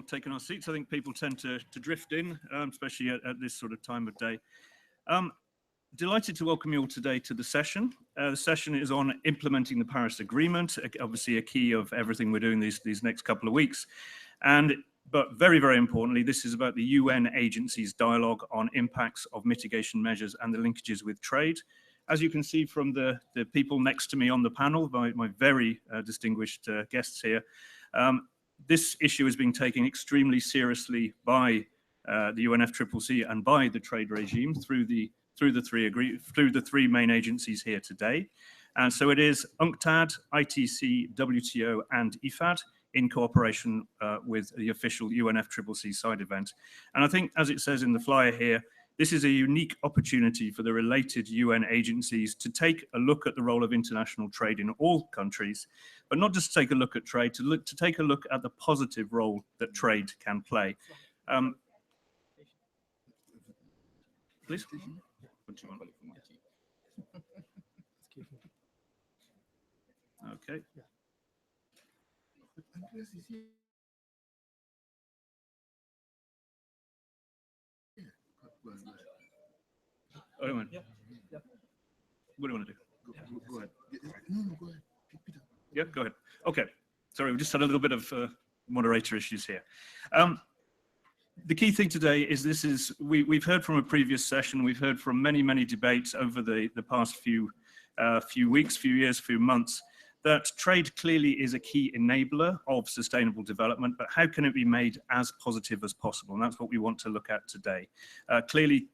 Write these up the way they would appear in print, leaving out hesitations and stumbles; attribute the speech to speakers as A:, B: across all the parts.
A: Taking our seats. I think people tend to drift in, especially at this sort of time of day. Delighted to welcome you all today to the session. The session is on implementing the Paris Agreement, obviously a key of everything we're doing these next couple of weeks. But very, very importantly, this is about the UN agencies' dialogue on impacts of mitigation measures and the linkages with trade. As you can see from the people next to me on the panel, my very distinguished guests here, this issue is being taken extremely seriously by the UNFCCC and by the trade regime through the three main agencies here today. And so it is UNCTAD, ITC, WTO, and IFAD in cooperation with the official UNFCCC side event. And I think, as it says in the flyer here, this is a unique opportunity for the related UN agencies to take a look at the role of international trade in all countries, but not just take a look at trade, to take a look at the positive role that trade can play. Please. Okay. Oh, wait a minute. Yeah. What do you want to do? Go ahead. No, go ahead. Peter. Yeah, go ahead. Okay. Sorry, we just had a little bit of moderator issues here. The key thing today is we've heard from a previous session, we've heard from many debates over the past few weeks, few years, few months, that trade clearly is a key enabler of sustainable development, but how can it be made as positive as possible? And that's what we want to look at today. Clearly,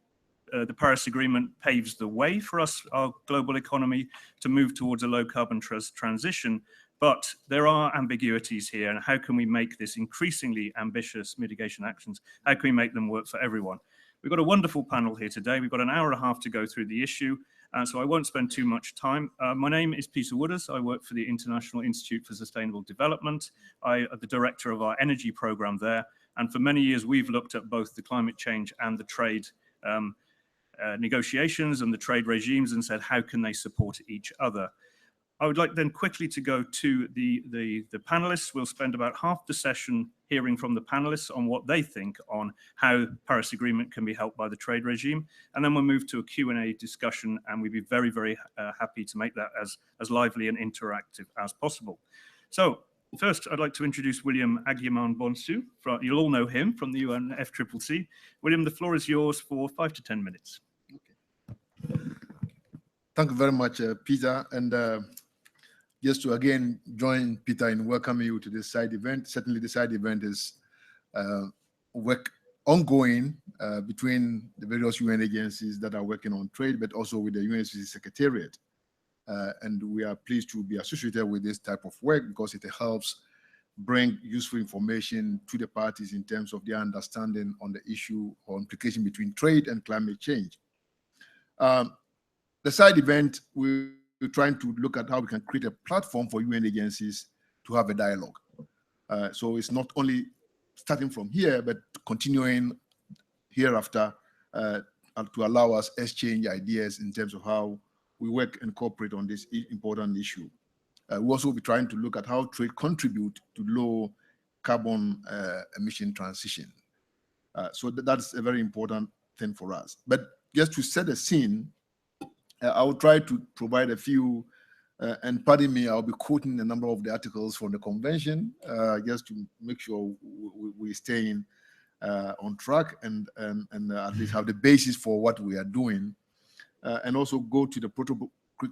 A: the Paris Agreement paves the way for us, our global economy, to move towards a low carbon transition, but there are ambiguities here, and how can we make this increasingly ambitious mitigation actions, how can we make them work for everyone? We've got a wonderful panel here today. We've got an hour and a half to go through the issue, so I won't spend too much time. My name is Peter Wooders. I work for the International Institute for Sustainable Development. I am the director of our energy program there, and for many years we've looked at both the climate change and the trade negotiations and the trade regimes and said, how can they support each other? I would like then quickly to go to the panelists. We'll spend about half the session hearing from the panelists on what they think on how Paris Agreement can be helped by the trade regime. And then we'll move to a Q&A discussion, and we'd be very happy to make that as lively and interactive as possible. So first, I'd like to introduce William Agyemang-Bonsu. You'll all know him from the UNFCCC. William, the floor is yours for 5 to 10 minutes.
B: Okay. Thank you very much, Peter. And just to again join Peter in welcoming you to this side event. Certainly the side event is work ongoing between the various UN agencies that are working on trade, but also with the UNFCCC Secretariat. And we are pleased to be associated with this type of work because it helps bring useful information to the parties in terms of their understanding on the issue or implication between trade and climate change. The side event, we're trying to look at how we can create a platform for UN agencies to have a dialogue. So it's not only starting from here, but continuing hereafter to allow us exchange ideas in terms of how we work and cooperate on this important issue. We'll also be trying to look at how trade contribute to low carbon emission transition. So that's a very important thing for us. But just to set the scene, I will try to provide a few, and pardon me, I'll be quoting a number of the articles from the convention, just to make sure we're staying on track and at least have the basis for what we are doing. And also go to the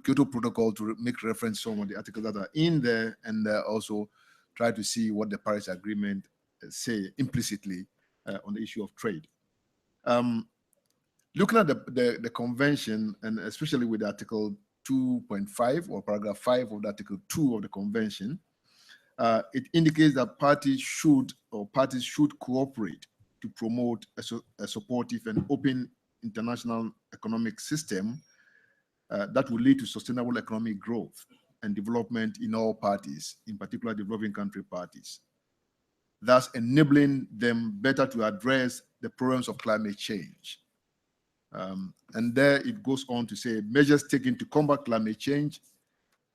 B: Kyoto Protocol to make reference to some of the articles that are in there, and also try to see what the Paris Agreement say implicitly on the issue of trade. Looking at the convention, and especially with Article 2.5 or paragraph 5 of the Article 2 of the convention, it indicates that parties should cooperate to promote a supportive and open international economic system that will lead to sustainable economic growth and development in all parties, in particular developing country parties, thus enabling them better to address the problems of climate change. And there it goes on to say measures taken to combat climate change,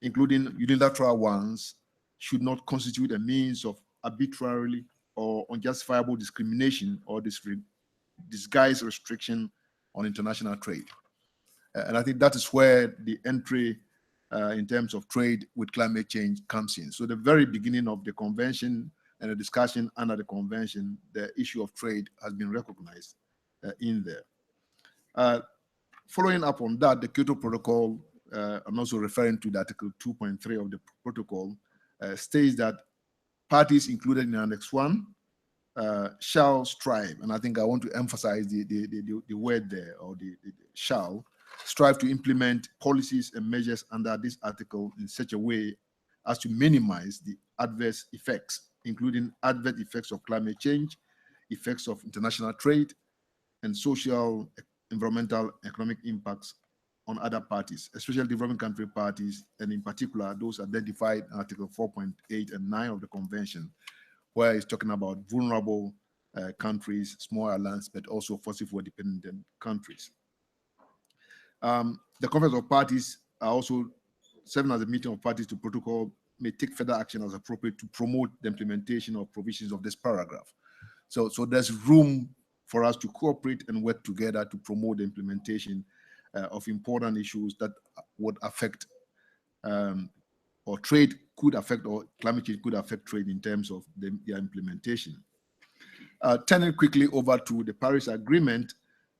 B: including unilateral ones, should not constitute a means of arbitrarily or unjustifiable discrimination or disguised restriction on international trade. And I think that is where the entry in terms of trade with climate change comes in. So the very beginning of the convention and the discussion under the convention, the issue of trade has been recognized in there. Following up on that, the Kyoto Protocol, I'm also referring to the Article 2.3 of the protocol, states that parties included in Annex 1 shall strive, and I think I want to emphasize the word there, or the shall, strive to implement policies and measures under this article in such a way as to minimize the adverse effects, including adverse effects of climate change, effects of international trade, and social, environmental, economic impacts on other parties, especially developing country parties, and in particular, those identified in Article 4.8 and 9 of the Convention, where it's talking about vulnerable countries, small islands, but also fossil fuel dependent countries. The Conference of Parties are also serving as a meeting of parties to protocol, may take further action as appropriate to promote the implementation of provisions of this paragraph. So there's room for us to cooperate and work together to promote the implementation of important issues that would affect or trade could affect, or climate change could affect trade in terms of their implementation. Turning quickly over to the Paris Agreement,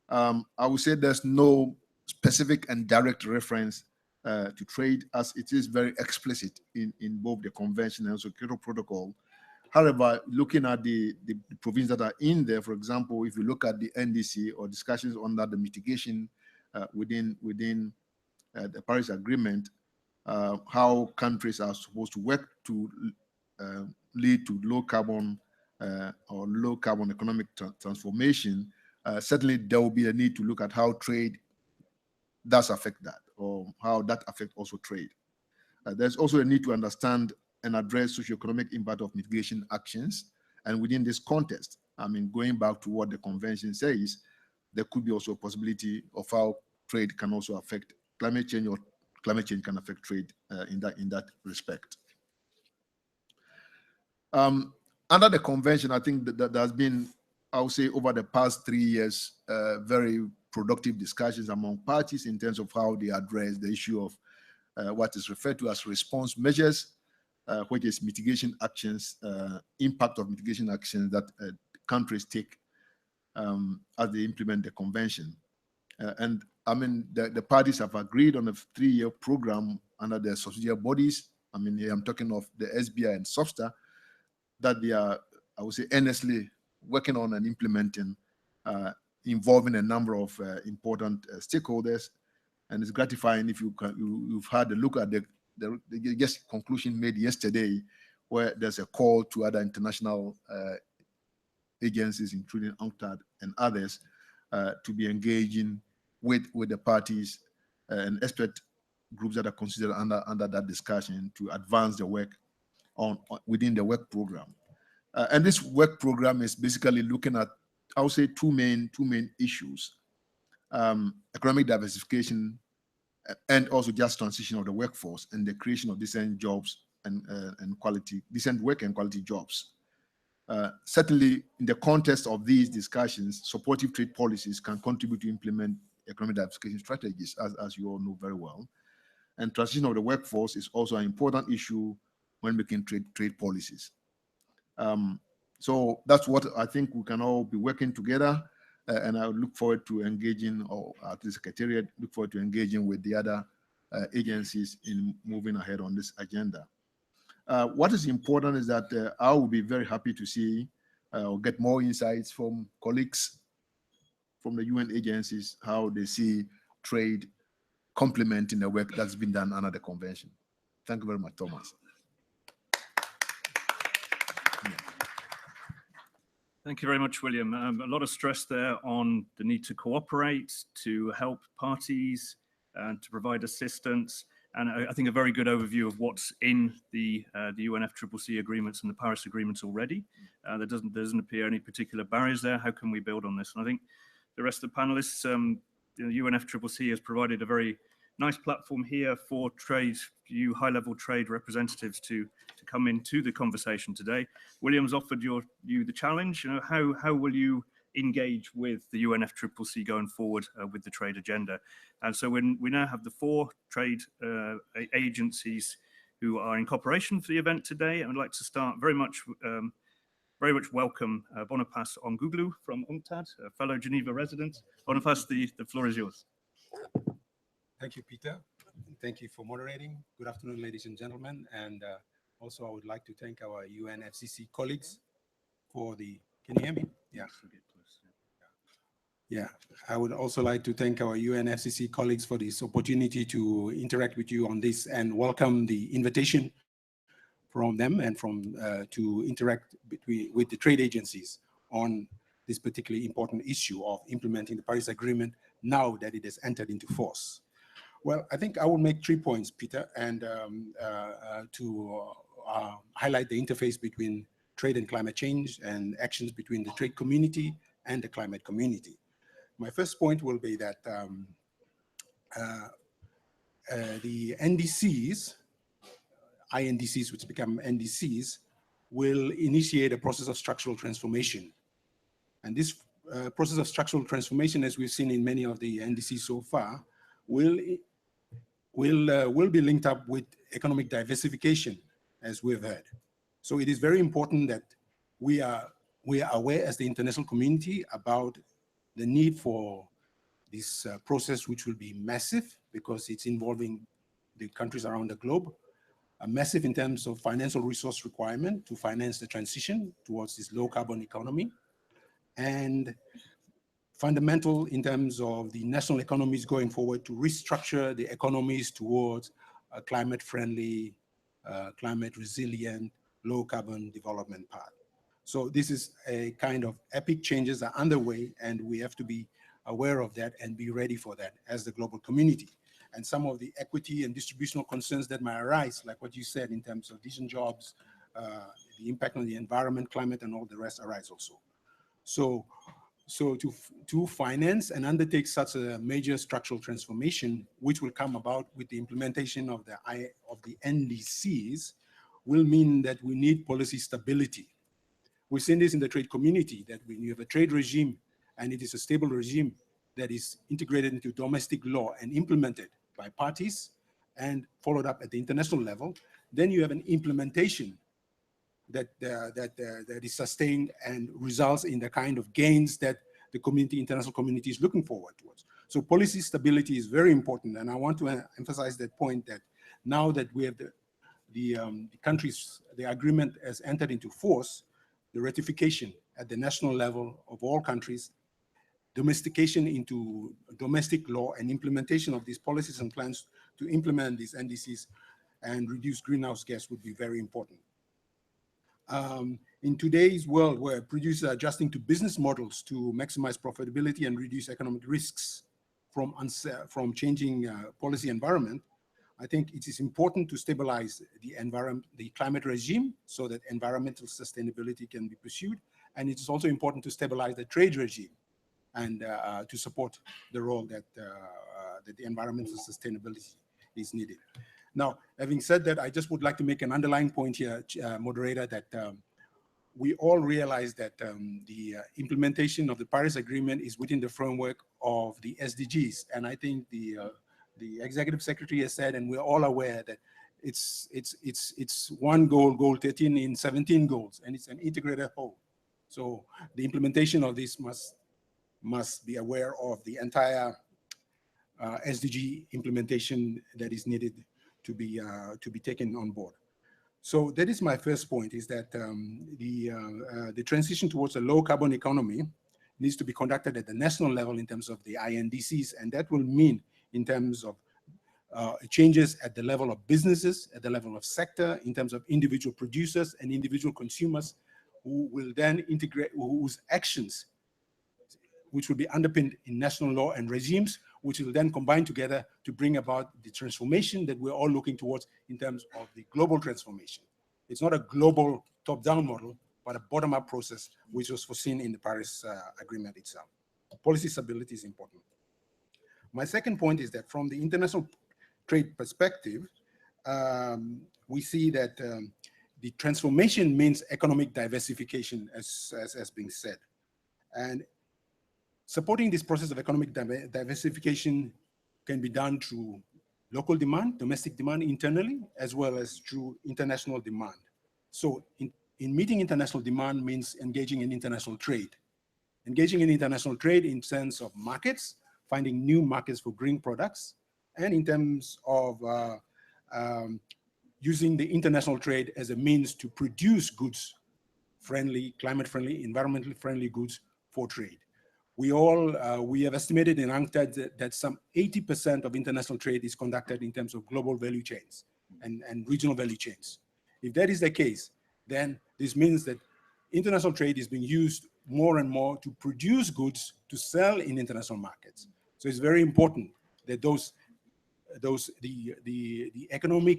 B: I would say there's no specific and direct reference to trade, as it is very explicit in both the Convention and also Kyoto Protocol. However, looking at the provisions that are in there, for example, if you look at the NDC or discussions under the mitigation within the Paris Agreement, how countries are supposed to work to lead to low carbon or low carbon economic transformation, certainly there will be a need to look at how trade does affect that, or how that affects also trade. There's also a need to understand and address socioeconomic impact of mitigation actions. And within this context, I mean, going back to what the convention says, there could be also a possibility of how trade can also affect climate change, or climate change can affect trade in that respect. Under the convention, I think that there has been, I would say, over the past 3 years, very productive discussions among parties in terms of how they address the issue of what is referred to as response measures, which is mitigation actions, impact of mitigation actions that countries take as they implement the convention. And I mean, the parties have agreed on a 3-year program under their subsidiary bodies. I mean, here I'm talking of the SBI and SOFSTA, that they are, I would say, earnestly working on and implementing, involving a number of important stakeholders. And it's gratifying if you've had a look at the just conclusion made yesterday, where there's a call to other international agencies, including UNCTAD and others, to be engaging with the parties and expert groups that are considered under that discussion to advance the work within the work program. And this work program is basically looking at, I would say, two main issues: economic diversification and also just transition of the workforce and the creation of decent jobs and decent work and quality jobs. Certainly, in the context of these discussions, supportive trade policies can contribute to implement economic diversification strategies, as you all know very well. And transition of the workforce is also an important issue when making trade policies. So that's what I think we can all be working together. And I look forward to engaging, or at the Secretariat, look forward to engaging with the other agencies in moving ahead on this agenda. What is important is that I will be very happy to see or get more insights from colleagues from the UN agencies, how they see trade complementing the work that's been done under the convention. Thank you very much, Thomas.
A: Thank you very much, William. A lot of stress there on the need to cooperate, to help parties, and to provide assistance. And I think a very good overview of what's in the UNFCCC agreements and the Paris agreements already. There doesn't appear any particular barriers there. How can we build on this? And I think the rest of the panelists, the UNFCCC has provided a very nice platform here for you high-level trade representatives to come into the conversation today. William's offered you the challenge. How will you engage with the UNFCCC going forward with the trade agenda? And so we now have the 4 trade agencies who are in cooperation for the event today. And I'd like to start very much welcome Boniface Onguglu from UNCTAD, a fellow Geneva resident. Boniface, the floor is yours.
C: Thank you, Peter. Thank you for moderating. Good afternoon, ladies and gentlemen. And also, I would like to thank our UNFCCC colleagues for the, can you hear me? Yeah. Yeah, I would also like to thank our UNFCCC colleagues for this opportunity to interact with you on this and welcome the invitation from them and to interact with the trade agencies on this particularly important issue of implementing the Paris Agreement now that it has entered into force. Well, I think I will make 3 points, Peter, and to highlight the interface between trade and climate change and actions between the trade community and the climate community. My first point will be that the NDCs, INDCs, which become NDCs, will initiate a process of structural transformation. And this process of structural transformation, as we've seen in many of the NDCs so far, will be linked up with economic diversification, as we've heard. So it is very important that we are aware as the international community about the need for this process, which will be massive because it's involving the countries around the globe, massive in terms of financial resource requirement to finance the transition towards this low carbon economy, and fundamental in terms of the national economies going forward to restructure the economies towards a climate friendly, climate resilient, low carbon development path. So this is a kind of epic changes are underway, and we have to be aware of that and be ready for that as the global community. And some of the equity and distributional concerns that might arise, like what you said in terms of decent jobs, the impact on the environment, climate, and all the rest arise also. So to finance and undertake such a major structural transformation, which will come about with the implementation of the NDCs, will mean that we need policy stability. We've seen this in the trade community, that when you have a trade regime and it is a stable regime that is integrated into domestic law and implemented by parties and followed up at the international level, then you have an implementation that is sustained and results in the kind of gains that the international community is looking forward towards. So policy stability is very important, and I want to emphasize that point, that now that we have the countries, the agreement has entered into force, the ratification at the national level of all countries, domestication into domestic law, and implementation of these policies and plans to implement these NDCs and reduce greenhouse gas would be very important. In today's world, where producers are adjusting to business models to maximize profitability and reduce economic risks from changing policy environment, I think it is important to stabilize the climate regime so that environmental sustainability can be pursued. And it is also important to stabilize the trade regime and to support the role that the environmental sustainability is needed. Now, having said that, I just would like to make an underlying point here, moderator, that we all realize that the implementation of the Paris Agreement is within the framework of the SDGs. And I think the Executive Secretary has said, and we're all aware that it's one goal, goal 13 in 17 goals, and it's an integrated whole. So the implementation of this must be aware of the entire SDG implementation that is needed to be taken on board. So that is my first point, is that the transition towards a low carbon economy needs to be conducted at the national level in terms of the INDCs, and that will mean in terms of changes at the level of businesses, at the level of sector, in terms of individual producers and individual consumers, who will then integrate, whose actions, which will be underpinned in national law and regimes, which will then combine together to bring about the transformation that we're all looking towards in terms of the global transformation. It's not a global top-down model, but a bottom-up process, which was foreseen in the Paris Agreement itself. Policy stability is important. My second point is that from the international trade perspective, we see that the transformation means economic diversification, as being said. And supporting this process of economic diversification can be done through local demand, domestic demand internally, as well as through international demand. So in meeting international demand means engaging in international trade. Engaging in international trade in sense of markets, finding new markets for green products, and in terms of using the international trade as a means to produce goods friendly, climate friendly, environmentally friendly goods for trade. We have estimated in UNCTAD that some 80% of international trade is conducted in terms of global value chains and regional value chains. If that is the case, then this means that international trade is being used more and more to produce goods to sell in international markets. So it's very important that the economic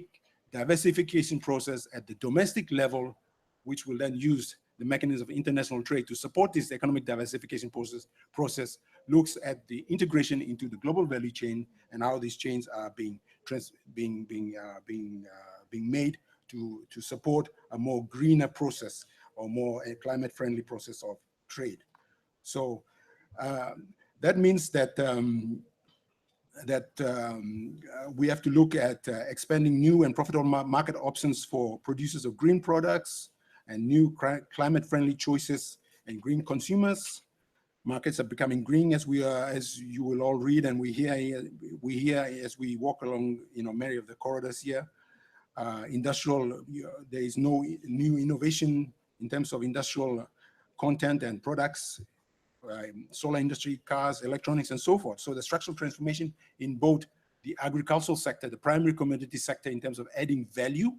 C: diversification process at the domestic level, which will then use the mechanism of international trade to support this economic diversification process, looks at the integration into the global value chain and how these chains are being made to support a more greener process or more a climate-friendly process of trade. So that means that we have to look at expanding new and profitable market options for producers of green products and new climate-friendly choices and green consumers. Markets are becoming green, as you will all read and we hear as we walk along, many of the corridors here. There is no new innovation in terms of industrial content and products, solar industry, cars, electronics, and so forth. So the structural transformation in both the agricultural sector, the primary commodity sector, in terms of adding value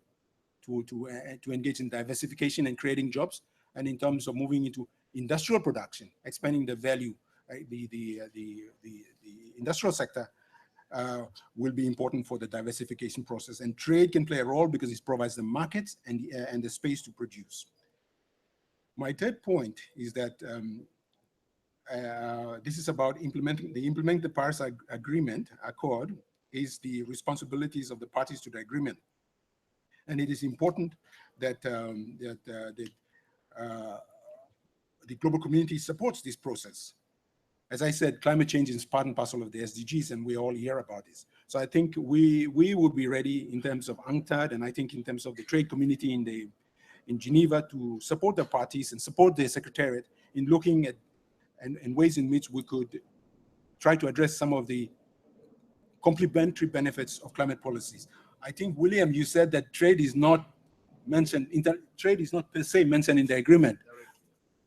C: to engage in diversification and creating jobs, and in terms of moving into industrial production, expanding the value, the industrial sector will be important for the diversification process. And trade can play a role because it provides the markets and the space to produce. My third point is that this is about implementing the Paris Accord is the responsibilities of the parties to the agreement. And it is important that the global community supports this process. As I said, climate change is part and parcel of the SDGs, and we all hear about this. So I think we would be ready in terms of UNCTAD, and I think in terms of the trade community in Geneva, to support the parties and support the Secretariat in looking at and ways in which we could try to address some of the complementary benefits of climate policies. I think, William, you said that trade is not mentioned, trade is not per se mentioned in the agreement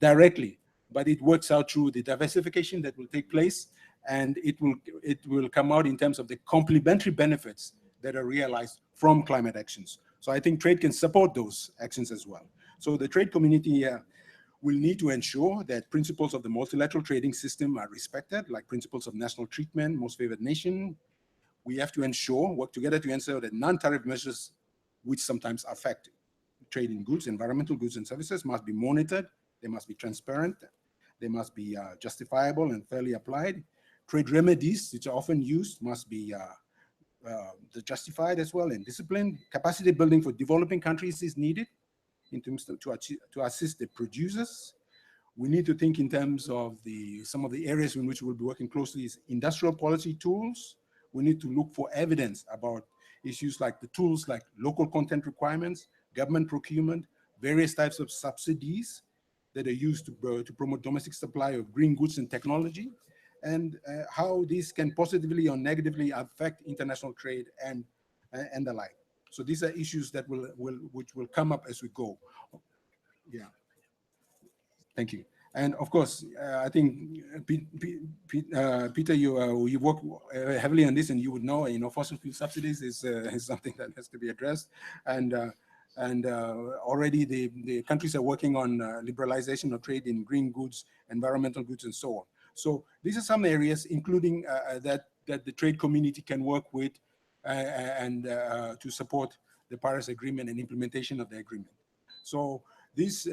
C: directly, but it works out through the diversification that will take place, and it will come out in terms of the complementary benefits that are realized from climate actions. So I think trade can support those actions as well. So the trade community will need to ensure that principles of the multilateral trading system are respected, like principles of national treatment, most favored nation. We have to work together to ensure that non-tariff measures, which sometimes affect trade in goods, environmental goods and services, must be monitored. They must be transparent. They must be justifiable and fairly applied. Trade remedies, which are often used, must be justified as well and disciplined. Capacity building for developing countries is needed in terms to assist the producers. We need to think in terms of some of the areas in which we'll be working closely is industrial policy tools. We need to look for evidence about issues like the tools like local content requirements, government procurement, various types of subsidies that are used to promote domestic supply of green goods and technology, and how these can positively or negatively affect international trade and the like. So these are issues that which will come up as we go. Yeah. Thank you. And of course, I think Peter, you work heavily on this, and you would know, fossil fuel subsidies is something that has to be addressed, and already the countries are working on liberalization of trade in green goods, environmental goods, and so on. So these are some areas, including that the trade community can work with and to support the Paris Agreement and implementation of the agreement. So this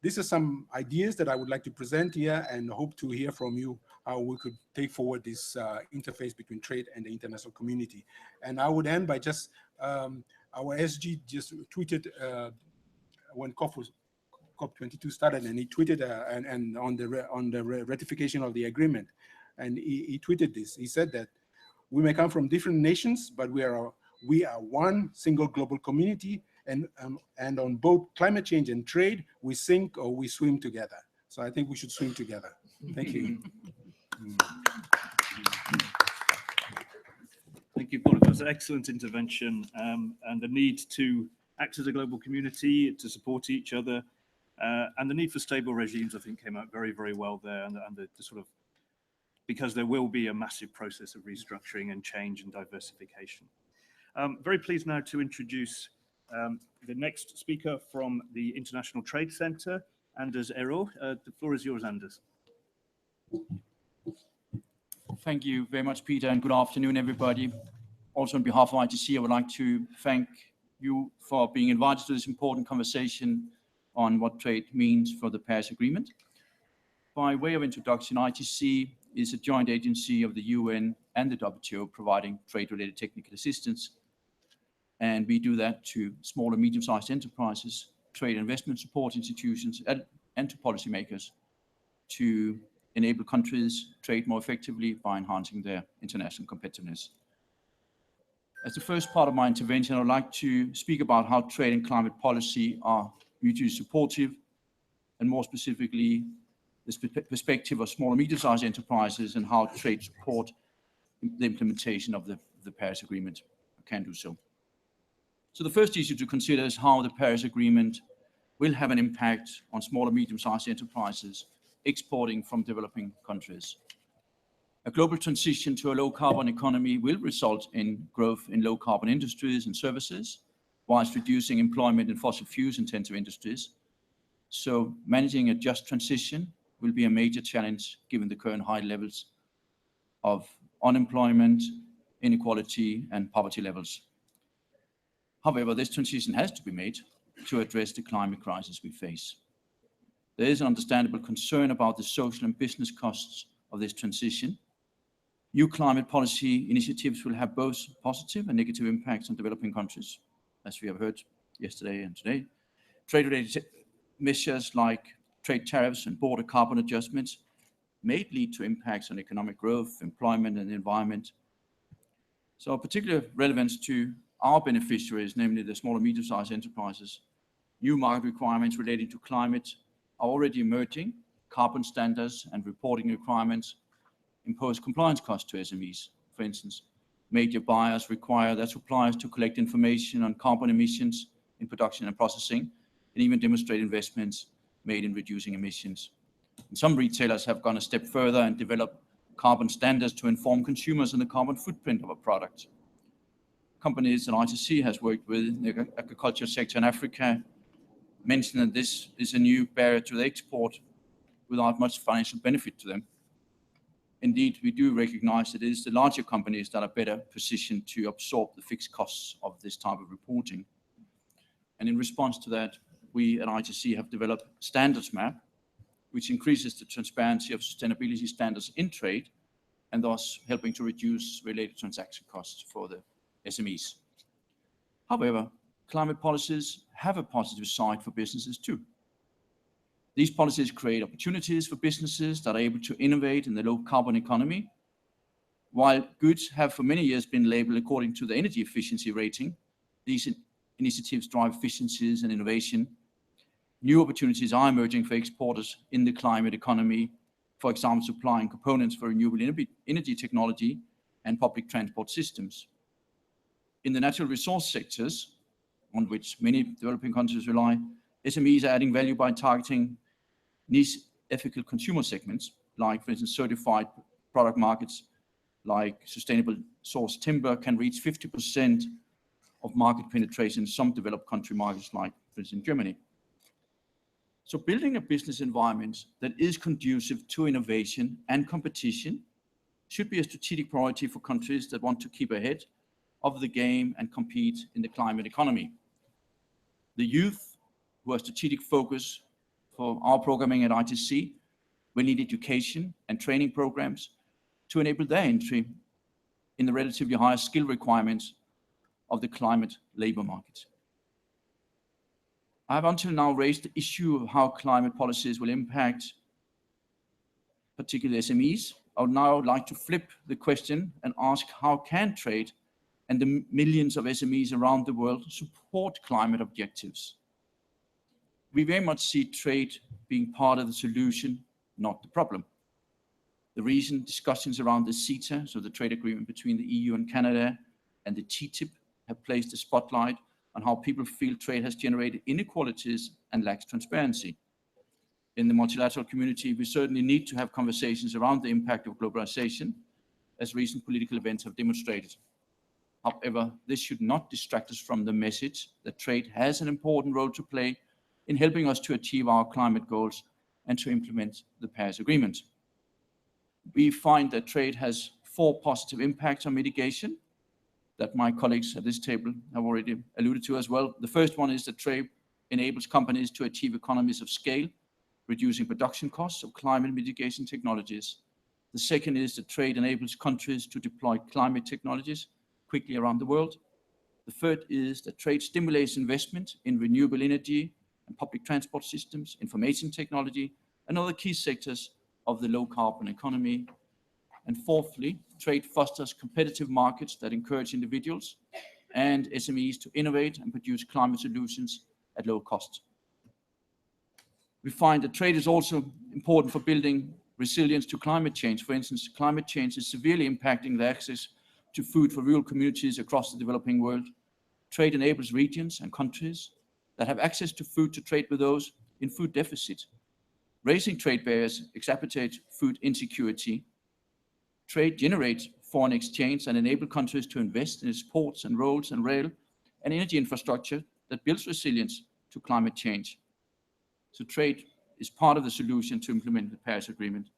C: these are some ideas that I would like to present here and hope to hear from you how we could take forward this interface between trade and the international community. And I would end by just, our SG just tweeted when COP22 started, and he tweeted and on the ratification of the agreement. And he tweeted this. He said that we may come from different nations, but we are one single global community, and on both climate change and trade, we sink or we swim together. So I think we should swim together. Thank you.
A: Thank you, Paul. That was an excellent intervention, and the need to act as a global community, to support each other, and the need for stable regimes, I think, came out very, very well there, and the sort of, because there will be a massive process of restructuring and change and diversification. Very pleased now to introduce the next speaker from the International Trade Center, Anders Ero. The floor is yours, Anders.
D: Thank you very much, Peter, and good afternoon, everybody. Also, on behalf of ITC, I would like to thank you for being invited to this important conversation on what trade means for the Paris Agreement. By way of introduction, ITC is a joint agency of the UN and the WTO providing trade-related technical assistance. And we do that to small and medium-sized enterprises, trade investment support institutions, and to policymakers to enable countries trade more effectively by enhancing their international competitiveness. As the first part of my intervention, I would like to speak about how trade and climate policy are mutually supportive, and more specifically, the perspective of small and medium-sized enterprises and how trade support the implementation of the Paris Agreement can do so. So the first issue to consider is how the Paris Agreement will have an impact on small and medium-sized enterprises exporting from developing countries. A global transition to a low-carbon economy will result in growth in low-carbon industries and services, whilst reducing employment in fossil fuels-intensive industries. So managing a just transition will be a major challenge given the current high levels of unemployment, inequality, and poverty levels. However, this transition has to be made to address the climate crisis we face. There is an understandable concern about the social and business costs of this transition. New climate policy initiatives will have both positive and negative impacts on developing countries, as we have heard yesterday and today. Trade-related measures like trade tariffs and border carbon adjustments may lead to impacts on economic growth, employment, and the environment. So of particular relevance to our beneficiaries, namely the small and medium-sized enterprises, new market requirements relating to climate are already emerging. Carbon standards and reporting requirements impose compliance costs to SMEs. For instance, major buyers require their suppliers to collect information on carbon emissions in production and processing, and even demonstrate investments made in reducing emissions. And some retailers have gone a step further and developed carbon standards to inform consumers on the carbon footprint of a product. Companies that ITC has worked with in the agriculture sector in Africa mention that this is a new barrier to the export without much financial benefit to them. Indeed, we do recognize that it is the larger companies that are better positioned to absorb the fixed costs of this type of reporting. And in response to that, we at ITC have developed Standards Map, which increases the transparency of sustainability standards in trade, and thus helping to reduce related transaction costs for the SMEs. However, climate policies have a positive side for businesses too. These policies create opportunities for businesses that are able to innovate in the low carbon economy. While goods have for many years been labeled according to the energy efficiency rating, these initiatives drive efficiencies and innovation. New opportunities are emerging for exporters in the climate economy, for example, supplying components for renewable energy technology and public transport systems. In the natural resource sectors, on which many developing countries rely, SMEs are adding value by targeting niche ethical consumer segments, like, for instance, certified product markets, like sustainable source timber can reach 50% of market penetration in some developed country markets, like, for instance, Germany. So building a business environment that is conducive to innovation and competition should be a strategic priority for countries that want to keep ahead of the game and compete in the climate economy. The youth, who are strategic focus for our programming at ITC will need education and training programs to enable their entry in the relatively higher skill requirements of the climate labor market. I have until now raised the issue of how climate policies will impact particularly SMEs. I would now like to flip the question and ask, how can trade and the millions of SMEs around the world support climate objectives? We very much see trade being part of the solution, not the problem. The recent discussions around the CETA, so the trade agreement between the EU and Canada, and the TTIP have placed a spotlight on how people feel trade has generated inequalities and lacks transparency. In the multilateral community, we certainly need to have conversations around the impact of globalization, as recent political events have demonstrated. However, this should not distract us from the message that trade has an important role to play in helping us to achieve our climate goals and to implement the Paris Agreement. We find that trade has 4 positive impacts on mitigation that my colleagues at this table have already alluded to as well. The first one is that trade enables companies to achieve economies of scale, reducing production costs of climate mitigation technologies. The second is that trade enables countries to deploy climate technologies quickly around the world. The third is that trade stimulates investment in renewable energy and public transport systems, information technology, and other key sectors of the low carbon economy. And fourthly, trade fosters competitive markets that encourage individuals and SMEs to innovate and produce climate solutions at low cost. We find that trade is also important for building resilience to climate change. For instance, climate change is severely impacting the access to food for rural communities across the developing world. Trade enables regions and countries that have access to food to trade with those in food deficit. Raising trade barriers exacerbates food insecurity. Trade generates foreign exchange and enables countries to invest in its ports and roads and rail and energy infrastructure that builds resilience to climate change. So trade is part of the solution to implement the Paris Agreement.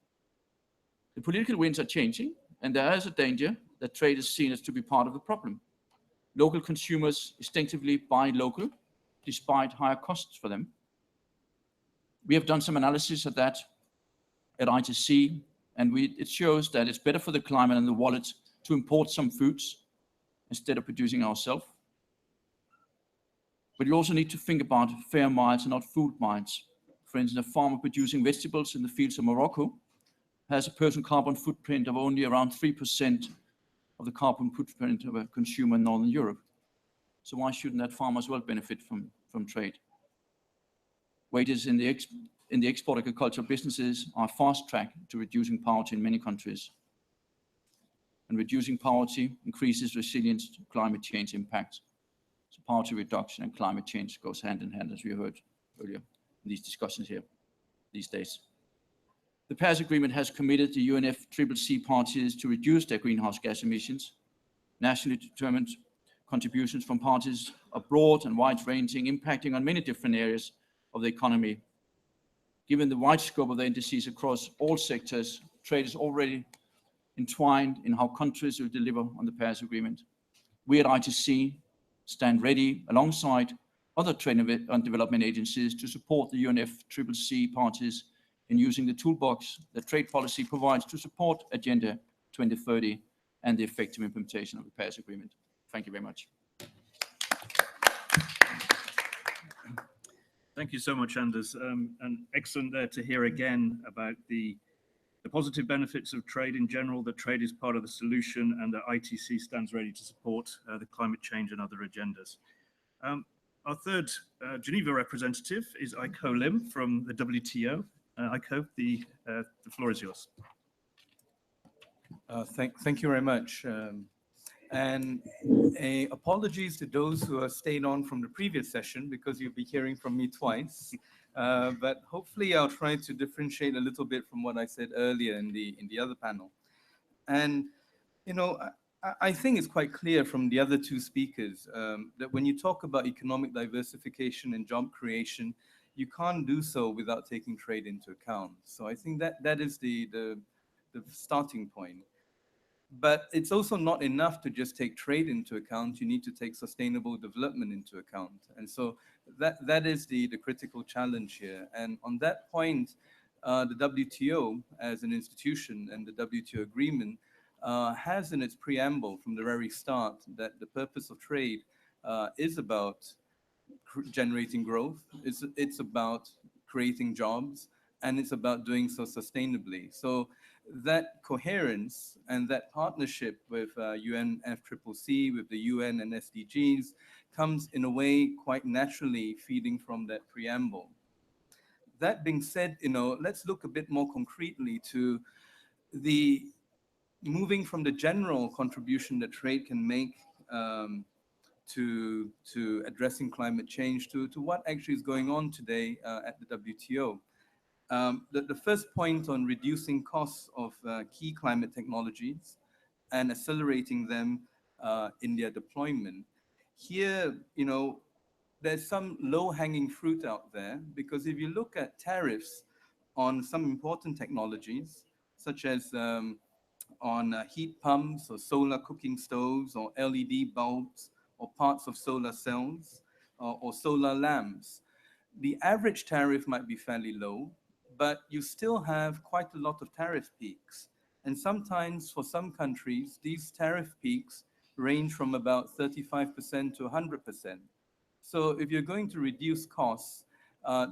D: The political winds are changing, and there is a danger that trade is seen as to be part of the problem. Local consumers instinctively buy local, despite higher costs for them. We have done some analysis of that at ITC, and it shows that it's better for the climate and the wallet to import some foods instead of producing ourselves. But you also need to think about fair miles and not food miles. For instance, a farmer producing vegetables in the fields of Morocco has a personal carbon footprint of only around 3% of the carbon footprint of a consumer in Northern Europe. So why shouldn't that farmer as well benefit from trade? Wages in the export agricultural businesses are fast track to reducing poverty in many countries. And reducing poverty increases resilience to climate change impacts. So poverty reduction and climate change goes hand in hand, as we heard earlier in these discussions here these days. The Paris Agreement has committed the UNFCCC parties to reduce their greenhouse gas emissions. Nationally determined contributions from parties are broad and wide-ranging, impacting on many different areas of the economy. Given the wide scope of the indices across all sectors, trade is already entwined in how countries will deliver on the Paris Agreement. We at ITC stand ready alongside other trade and development agencies to support the UNFCCC parties in using the toolbox that trade policy provides to support Agenda 2030 and the effective implementation of the Paris Agreement. Thank you very much.
A: Thank you so much, Anders. And excellent there to hear again about the positive benefits of trade in general, that trade is part of the solution, and that ITC stands ready to support the climate change and other agendas. Our third Geneva representative is Aiko Lim from the WTO. Aiko, the floor is yours.
E: Thank you very much. And apologies to those who have stayed on from the previous session, because you'll be hearing from me twice. But hopefully I'll try to differentiate a little bit from what I said earlier in the other panel. And, you know, I think it's quite clear from the other two speakers that when you talk about economic diversification and job creation, you can't do so without taking trade into account. So I think that is the starting point. But it's also not enough to just take trade into account. You need to take sustainable development into account. And so that is the critical challenge here. And on that point, the WTO as an institution and the WTO agreement has in its preamble from the very start that the purpose of trade is about generating growth, it's about creating jobs, and it's about doing so sustainably. So that coherence and that partnership with UNFCCC, with the UN and SDGs, comes in a way quite naturally feeding from that preamble. That being said, let's look a bit more concretely to the moving from the general contribution that trade can make to addressing climate change to what actually is going on today at the WTO. The first point on reducing costs of key climate technologies and accelerating them in their deployment. Here, there's some low-hanging fruit out there, because if you look at tariffs on some important technologies, such as on heat pumps or solar cooking stoves or LED bulbs or parts of solar cells or solar lamps, the average tariff might be fairly low, but you still have quite a lot of tariff peaks. And sometimes for some countries, these tariff peaks range from about 35% to 100%. So if you're going to reduce costs,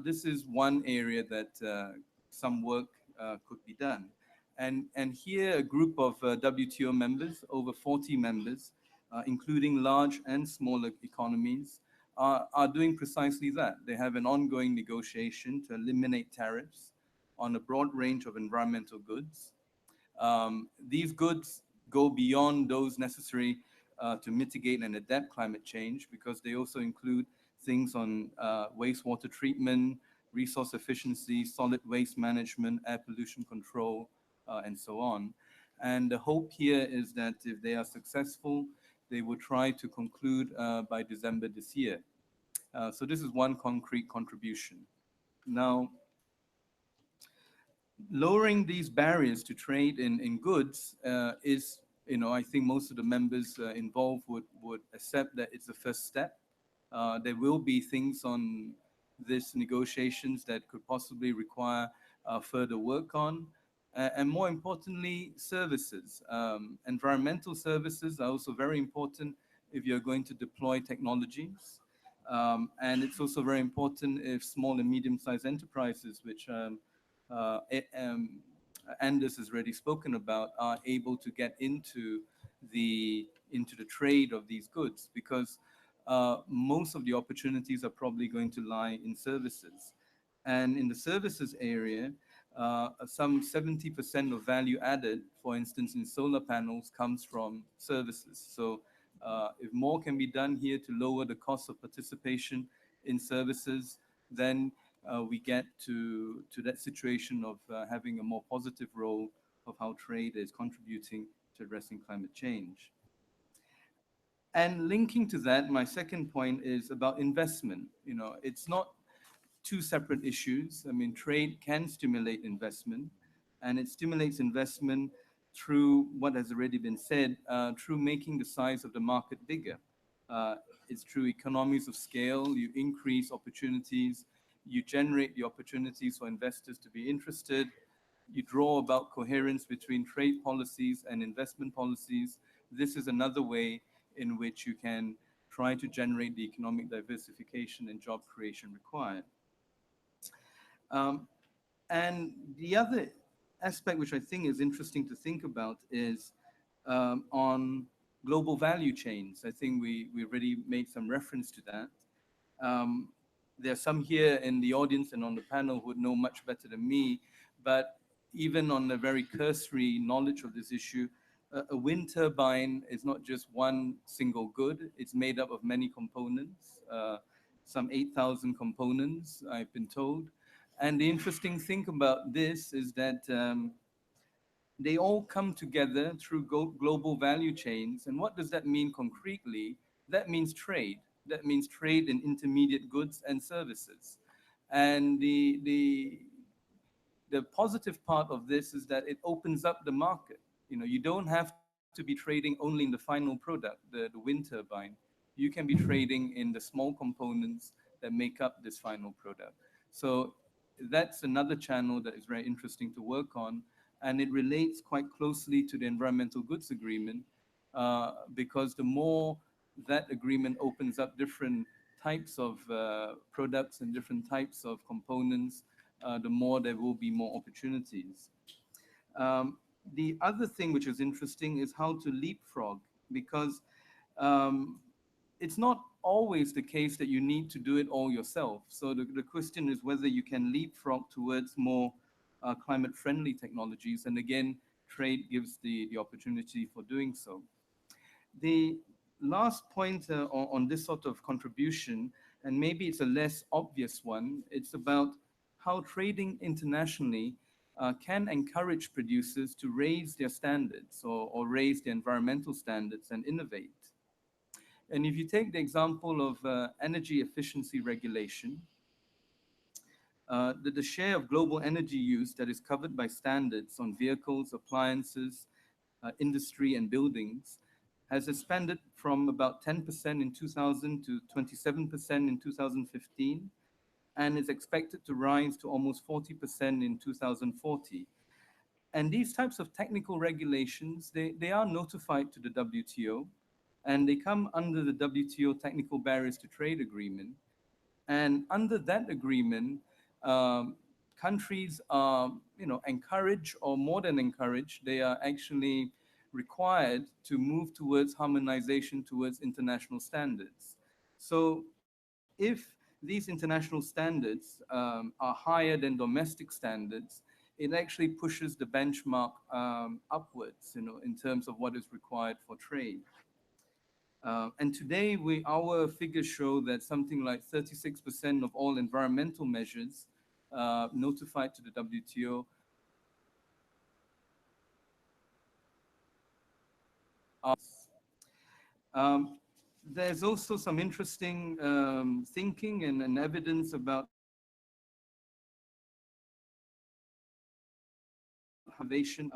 E: this is one area that some work could be done. And here a group of WTO members, over 40 members, including large and smaller economies, are doing precisely that. They have an ongoing negotiation to eliminate tariffs on a broad range of environmental goods. These goods go beyond those necessary to mitigate and adapt climate change, because they also include things on wastewater treatment, resource efficiency, solid waste management, air pollution control, and so on. And the hope here is that if they are successful, they will try to conclude by December this year. So this is one concrete contribution. Now, lowering these barriers to trade in goods is, I think most of the members involved would accept that it's the first step. There will be things on this negotiations that could possibly require further work on. And more importantly, services. Environmental services are also very important if you're going to deploy technologies. And it's also very important if small and medium-sized enterprises, which Anders has already spoken about, are able to get into the trade of these goods, because most of the opportunities are probably going to lie in services. And in the services area, some 70% of value added, for instance, in solar panels, comes from services. So if more can be done here to lower the cost of participation in services, then we get to that situation of having a more positive role of how trade is contributing to addressing climate change. And linking to that, my second point is about investment. It's not two separate issues. I mean, trade can stimulate investment, and it stimulates investment through what has already been said, through making the size of the market bigger. It's through economies of scale. You increase opportunities, you generate the opportunities for investors to be interested, you draw about coherence between trade policies and investment policies. This is another way in which you can try to generate the economic diversification and job creation required. And the other aspect which I think is interesting to think about is on global value chains. I think we already made some reference to that. There are some here in the audience and on the panel who would know much better than me, but even on a very cursory knowledge of this issue, a wind turbine is not just one single good. It's made up of many components, some 8,000 components, I've been told. And the interesting thing about this is that they all come together through global value chains. And what does that mean concretely? That means trade. That means trade in intermediate goods and services. And the positive part of this is that it opens up the market. You don't have to be trading only in the final product, the wind turbine. You can be trading in the small components that make up this final product. So that's another channel that is very interesting to work on, and it relates quite closely to the environmental goods agreement, because the more that agreement opens up different types of products and different types of components, the more there will be more opportunities. The other thing which is interesting is how to leapfrog, because it's not always the case that you need to do it all yourself. So the question is whether you can leapfrog towards more climate-friendly technologies. And again, trade gives the opportunity for doing so. The last point on this sort of contribution, and maybe it's a less obvious one, it's about how trading internationally can encourage producers to raise their standards or raise their environmental standards and innovate. And if you take the example of energy efficiency regulation, the share of global energy use that is covered by standards on vehicles, appliances, industry, and buildings has expanded from about 10% in 2000 to 27% in 2015, and is expected to rise to almost 40% in 2040. And these types of technical regulations, they are notified to the WTO, and they come under the WTO Technical Barriers to Trade Agreement. And under that agreement, countries are, encouraged, or more than encouraged, they are actually required to move towards harmonization towards international standards. So if these international standards are higher than domestic standards, it actually pushes the benchmark upwards, in terms of what is required for trade. And today, our figures show that something like 36% of all environmental measures notified to the WTO are. There's also some interesting thinking and evidence about innovation.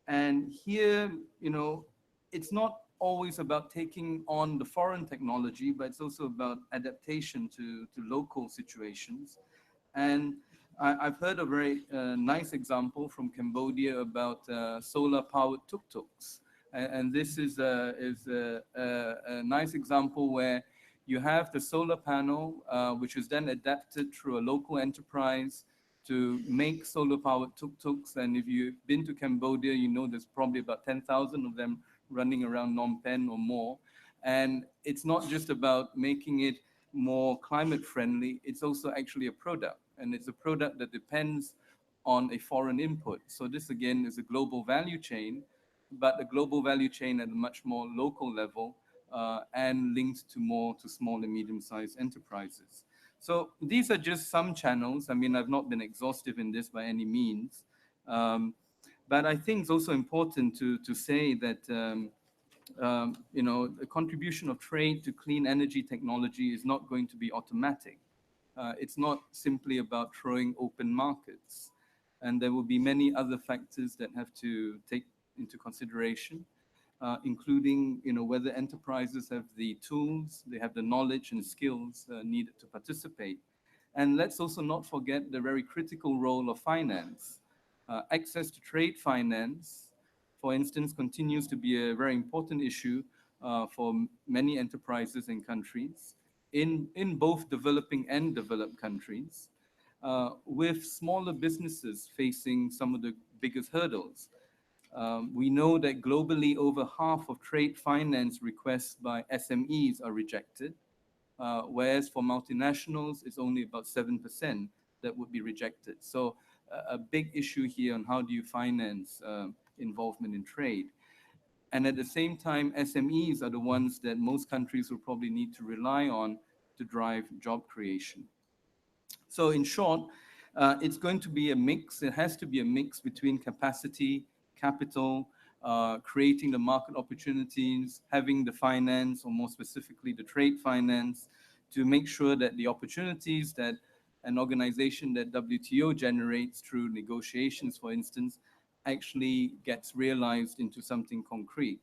E: And here, it's not always about taking on the foreign technology, but it's also about adaptation to local situations. And I've heard a very nice example from Cambodia about solar-powered tuk-tuks. And this is a nice example where you have the solar panel, which is then adapted through a local enterprise to make solar-powered tuk-tuks. And if you've been to Cambodia, there's probably about 10,000 of them running around Phnom Penh or more. And it's not just about making it more climate friendly, it's also actually a product. And it's a product that depends on a foreign input. So this again is a global value chain, but a global value chain at a much more local level and linked to small and medium-sized enterprises. So these are just some channels. I mean, I've not been exhaustive in this by any means. But I think it's also important to say that the contribution of trade to clean energy technology is not going to be automatic. It's not simply about throwing open markets. And there will be many other factors that have to take into consideration, including whether enterprises have the tools, they have the knowledge and skills needed to participate. And let's also not forget the very critical role of finance. Access to trade finance, for instance, continues to be a very important issue for many enterprises and countries in both developing and developed countries, with smaller businesses facing some of the biggest hurdles. We know that globally, over half of trade finance requests by SMEs are rejected, whereas for multinationals, it's only about 7% that would be rejected. So a big issue here on how do you finance involvement in trade. And at the same time, SMEs are the ones that most countries will probably need to rely on to drive job creation. So in short, it's going to be a mix. It has to be a mix between capacity, capital, creating the market opportunities, having the finance, or more specifically the trade finance, to make sure that the opportunities that an organization that WTO generates through negotiations, for instance, actually gets realized into something concrete.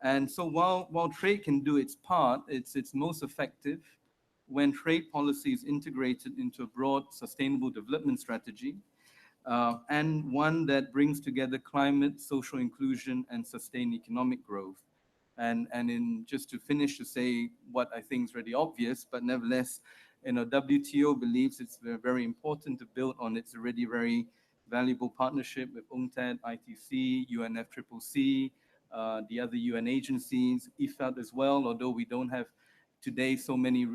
E: And so while trade can do its part, it's most effective when trade policy is integrated into a broad sustainable development strategy, and one that brings together climate, social inclusion, and sustained economic growth. And in just to finish, to say what I think is really obvious, but nevertheless, WTO believes it's very important to build on its already very valuable partnership with UNCTAD, ITC, UNFCCC, the other UN agencies, IFAD as well, although we don't have today so many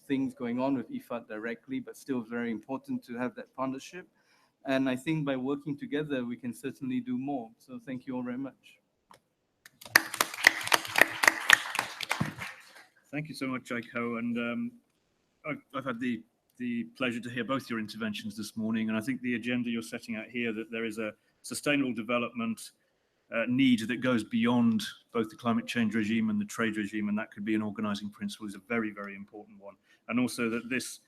E: things going on with IFAD directly, but still very important to have that partnership. And I think by working together, we can certainly do more. So thank you all very much.
A: Thank you so much, Jaiko. And I've had the pleasure to hear both your interventions this morning. And I think the agenda you're setting out here, that there is a sustainable development need that goes beyond both the climate change regime and the trade regime, and that could be an organizing principle, is a very, very important one. And also that this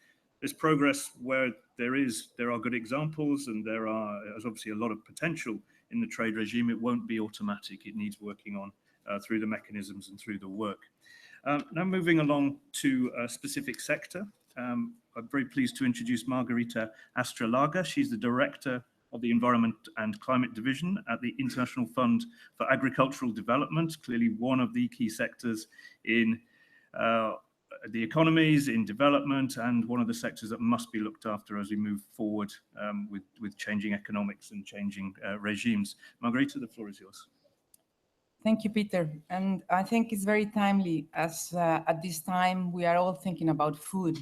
A: progress, where there are good examples and there's obviously a lot of potential in the trade regime, it won't be automatic. It needs working on through the mechanisms and through the work. Now moving along to a specific sector, I'm very pleased to introduce Margarita Astralaga. She's the Director of the Environment and Climate Division at the International Fund for Agricultural Development, clearly one of the key sectors in the economies, in development, and one of the sectors that must be looked after as we move forward with changing economics and changing regimes. Margarita, the floor is yours.
F: Thank you, Peter. And I think it's very timely, as at this time we are all thinking about food,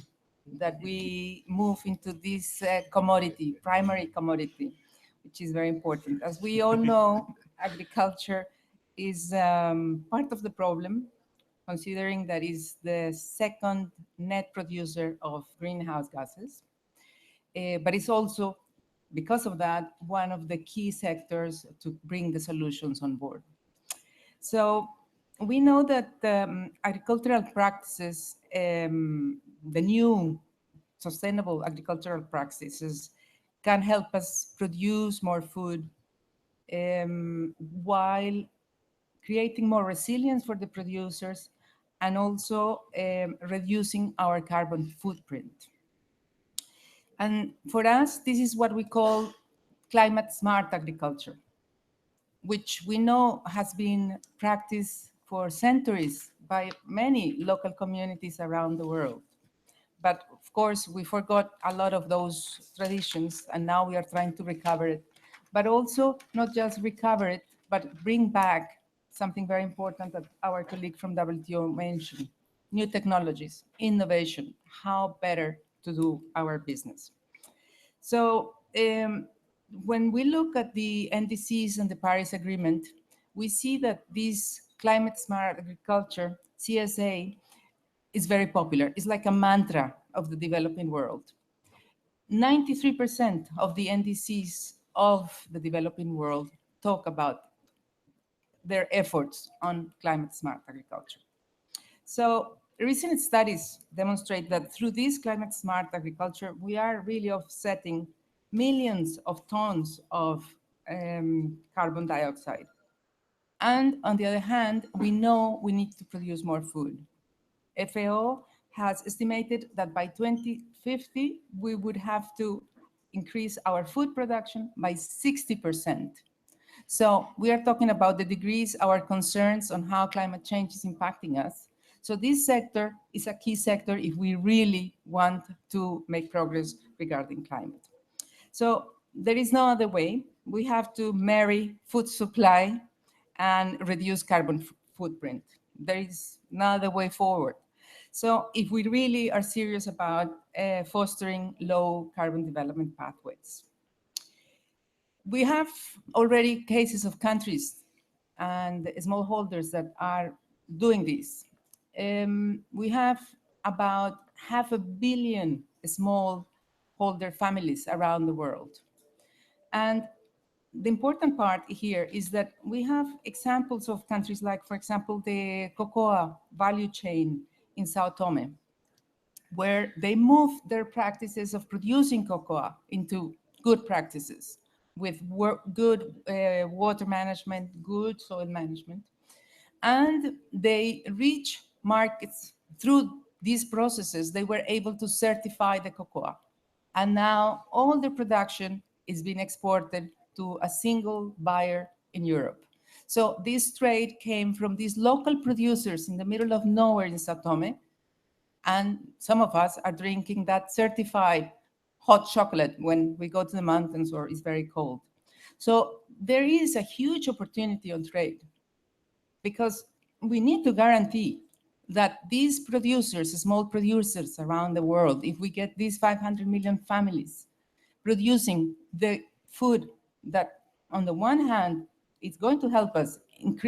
F: that we move into this commodity, primary commodity, which is very important. As we all know, agriculture is part of the problem, considering that is the second net producer of greenhouse gases. But it's also, because of that, one of the key sectors to bring the solutions on board. So we know that agricultural practices, the new sustainable agricultural practices, can help us produce more food while creating more resilience for the producers and also reducing our carbon footprint. And for us, this is what we call climate smart agriculture, which we know has been practiced for centuries by many local communities around the world. But of course, we forgot a lot of those traditions, and now we are trying to recover it. But also, not just recover it, but bring back something very important that our colleague from WTO mentioned: new technologies, innovation, how better to do our business. So when we look at the NDCs and the Paris Agreement, we see that this climate smart agriculture, CSA, is very popular. It's like a mantra of the developing world. 93% of the NDCs of the developing world talk about their efforts on climate smart agriculture. So recent studies demonstrate that through this climate smart agriculture, we are really offsetting millions of tons of carbon dioxide. And on the other hand, we know we need to produce more food. FAO has estimated that by 2050, we would have to increase our food production by 60%. So we are talking about the degrees, our concerns on how climate change is impacting us. So this sector is a key sector if we really want to make progress regarding climate. So there is no other way. We have to marry food supply and reduce carbon footprint. There is no other way forward. So if we really are serious about fostering low carbon development pathways. We have already cases of countries and smallholders that are doing this. We have about 500 million smallholder families around the world. And the important part here is that we have examples of countries like, for example, the cocoa value chain in Sao Tome, where they moved their practices of producing cocoa into good practices with good water management, good soil management. And they reach markets through these processes, they were able to certify the cocoa. And now all the production is being exported to a single buyer in Europe. So this trade came from these local producers in the middle of nowhere in Sao Tome. And some of us are drinking that certified hot chocolate when we go to the mountains or it's very cold. So there is a huge opportunity on trade because we need to guarantee that these producers, small producers around the world, if we get these 500 million families producing the food that on the one hand, it's going to help us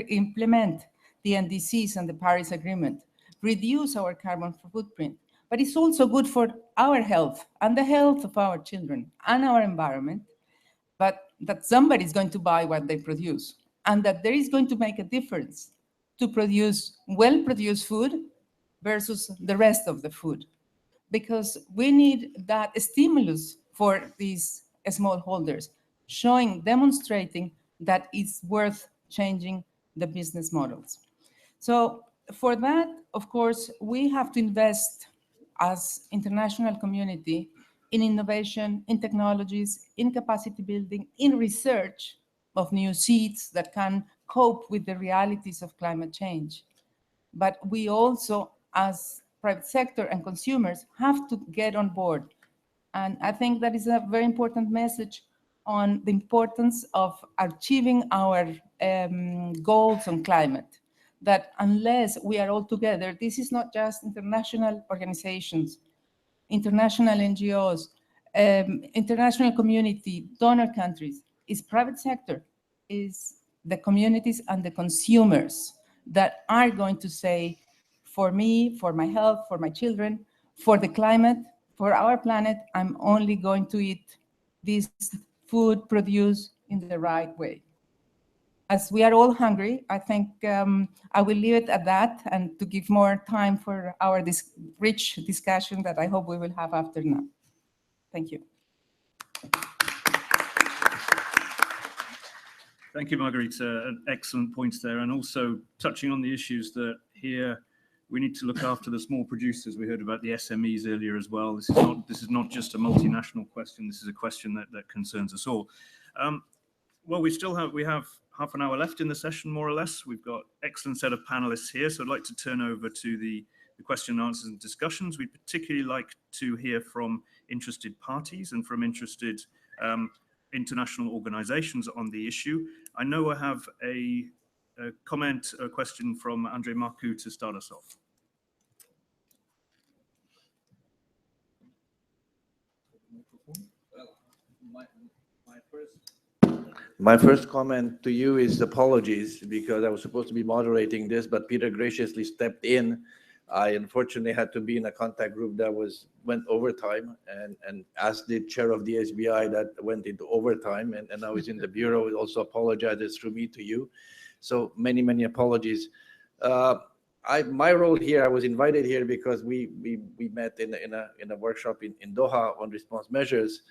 F: implement the NDCs and the Paris Agreement, reduce our carbon footprint, but it's also good for our health and the health of our children and our environment, but that somebody is going to buy what they produce and that there is going to make a difference to produce well-produced food versus the rest of the food. Because we need that stimulus for these smallholders, demonstrating that it's worth changing the business models. So for that, of course, we have to invest as international community in innovation, in technologies, in capacity building, in research of new seeds that can cope with the realities of climate change. But we also, as private sector and consumers, have to get on board. And I think that is a very important message on the importance of achieving our goals on climate. That unless we are all together, this is not just international organizations, international NGOs, international community, donor countries, it's private sector, is the communities and the consumers that are going to say, for me, for my health, for my children, for the climate, for our planet, I'm only going to eat this food produced in the right way. As we are all hungry, I think I will leave it at that and to give more time for our rich discussion that I hope we will have after now. Thank you.
A: Thank you, Margarita. Excellent points there. And also touching on the issues that here we need to look after the small producers. We heard about the SMEs earlier as well. This is not just a multinational question. This is a question that concerns us all. Well, we have half an hour left in the session, more or less. We've got excellent set of panelists here. So I'd like to turn over to the question and answers and discussions. We'd particularly like to hear from interested parties and from interested international organizations on the issue. I know I have a question from Andre Marcu to start us off.
G: My first comment to you is apologies, because I was supposed to be moderating this, but Peter graciously stepped in. I unfortunately had to be in a contact group that went overtime, and as the chair of the SBI that went into overtime, and now he's in the bureau, it also apologizes through me to you. So many apologies. My role here, I was invited here because we met in a workshop in Doha on response measures,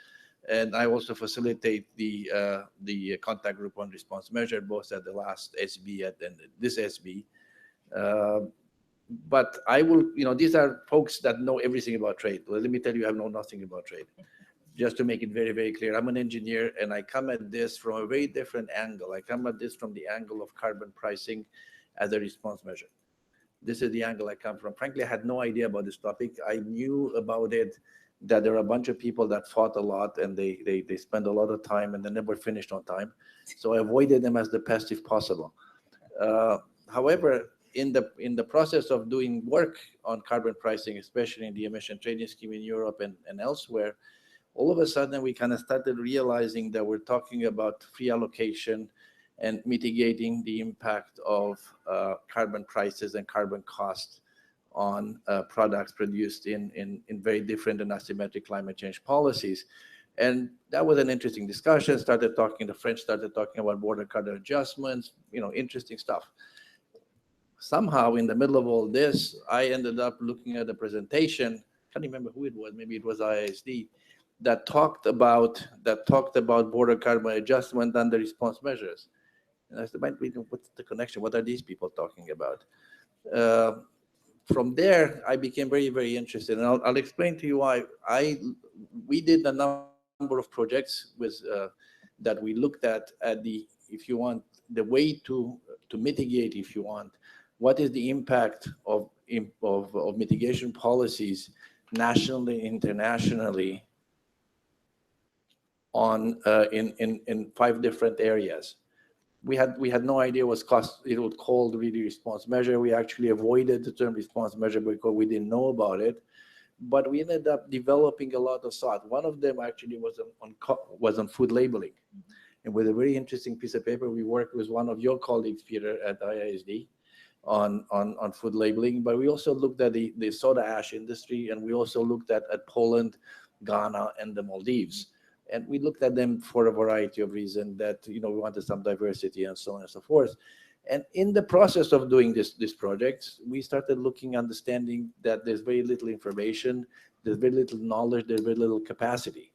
G: and I also facilitate the contact group on response measure, both at the last SB and this SB. But I will, these are folks that know everything about trade. Well, let me tell you, I know nothing about trade. Just to make it very clear, I'm an engineer, and I come at this from a very different angle. I come at this from the angle of carbon pricing as a response measure. This is the angle I come from. Frankly, I had no idea about this topic. I knew about it, that there are a bunch of people that fought a lot, and they spend a lot of time, and they never finished on time. So I avoided them as the best if possible. However, in the process of doing work on carbon pricing, especially in the emission trading scheme in Europe and elsewhere, all of a sudden we kind of started realizing that we're talking about free allocation and mitigating the impact of carbon prices and carbon costs on products produced in very different and asymmetric climate change policies. And that was an interesting discussion. The French started talking about border carbon adjustments, interesting stuff. Somehow in the middle of all this, I ended up looking at a presentation, can't remember who it was, maybe it was ISD, that talked about border carbon adjustment and the response measures. And I said, what's the connection? What are these people talking about? from there, I became very, very interested, and I'll explain to you why. We did a number of projects with that we looked at the, if you want, the way to mitigate, if you want, what is the impact of mitigation policies nationally, internationally, on in 5 different areas. We had no idea what it would call the really response measure. We actually avoided the term response measure because we didn't know about it. But we ended up developing a lot of thought. One of them actually was on food labeling. And with a very interesting piece of paper, we worked with one of your colleagues, Peter, at IISD on food labeling. But we also looked at the soda ash industry, and we also looked at Poland, Ghana, and the Maldives. And we looked at them for a variety of reasons that, we wanted some diversity and so on and so forth. And in the process of doing this project, we started understanding that there's very little information, there's very little knowledge, there's very little capacity.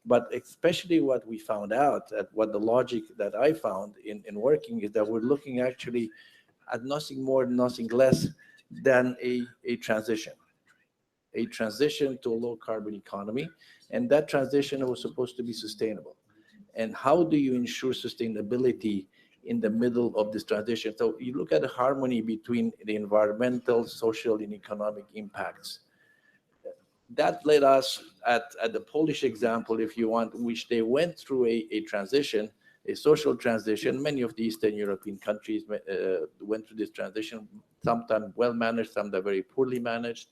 G: But especially what we found out, what the logic that I found in working is that we're looking actually at nothing more, nothing less than a transition to a low carbon economy. And that transition was supposed to be sustainable. And how do you ensure sustainability in the middle of this transition? So you look at the harmony between the environmental, social, and economic impacts. That led us at the Polish example, if you want, which they went through a transition, a social transition. Many of the Eastern European countries went through this transition, sometimes well managed, sometimes very poorly managed.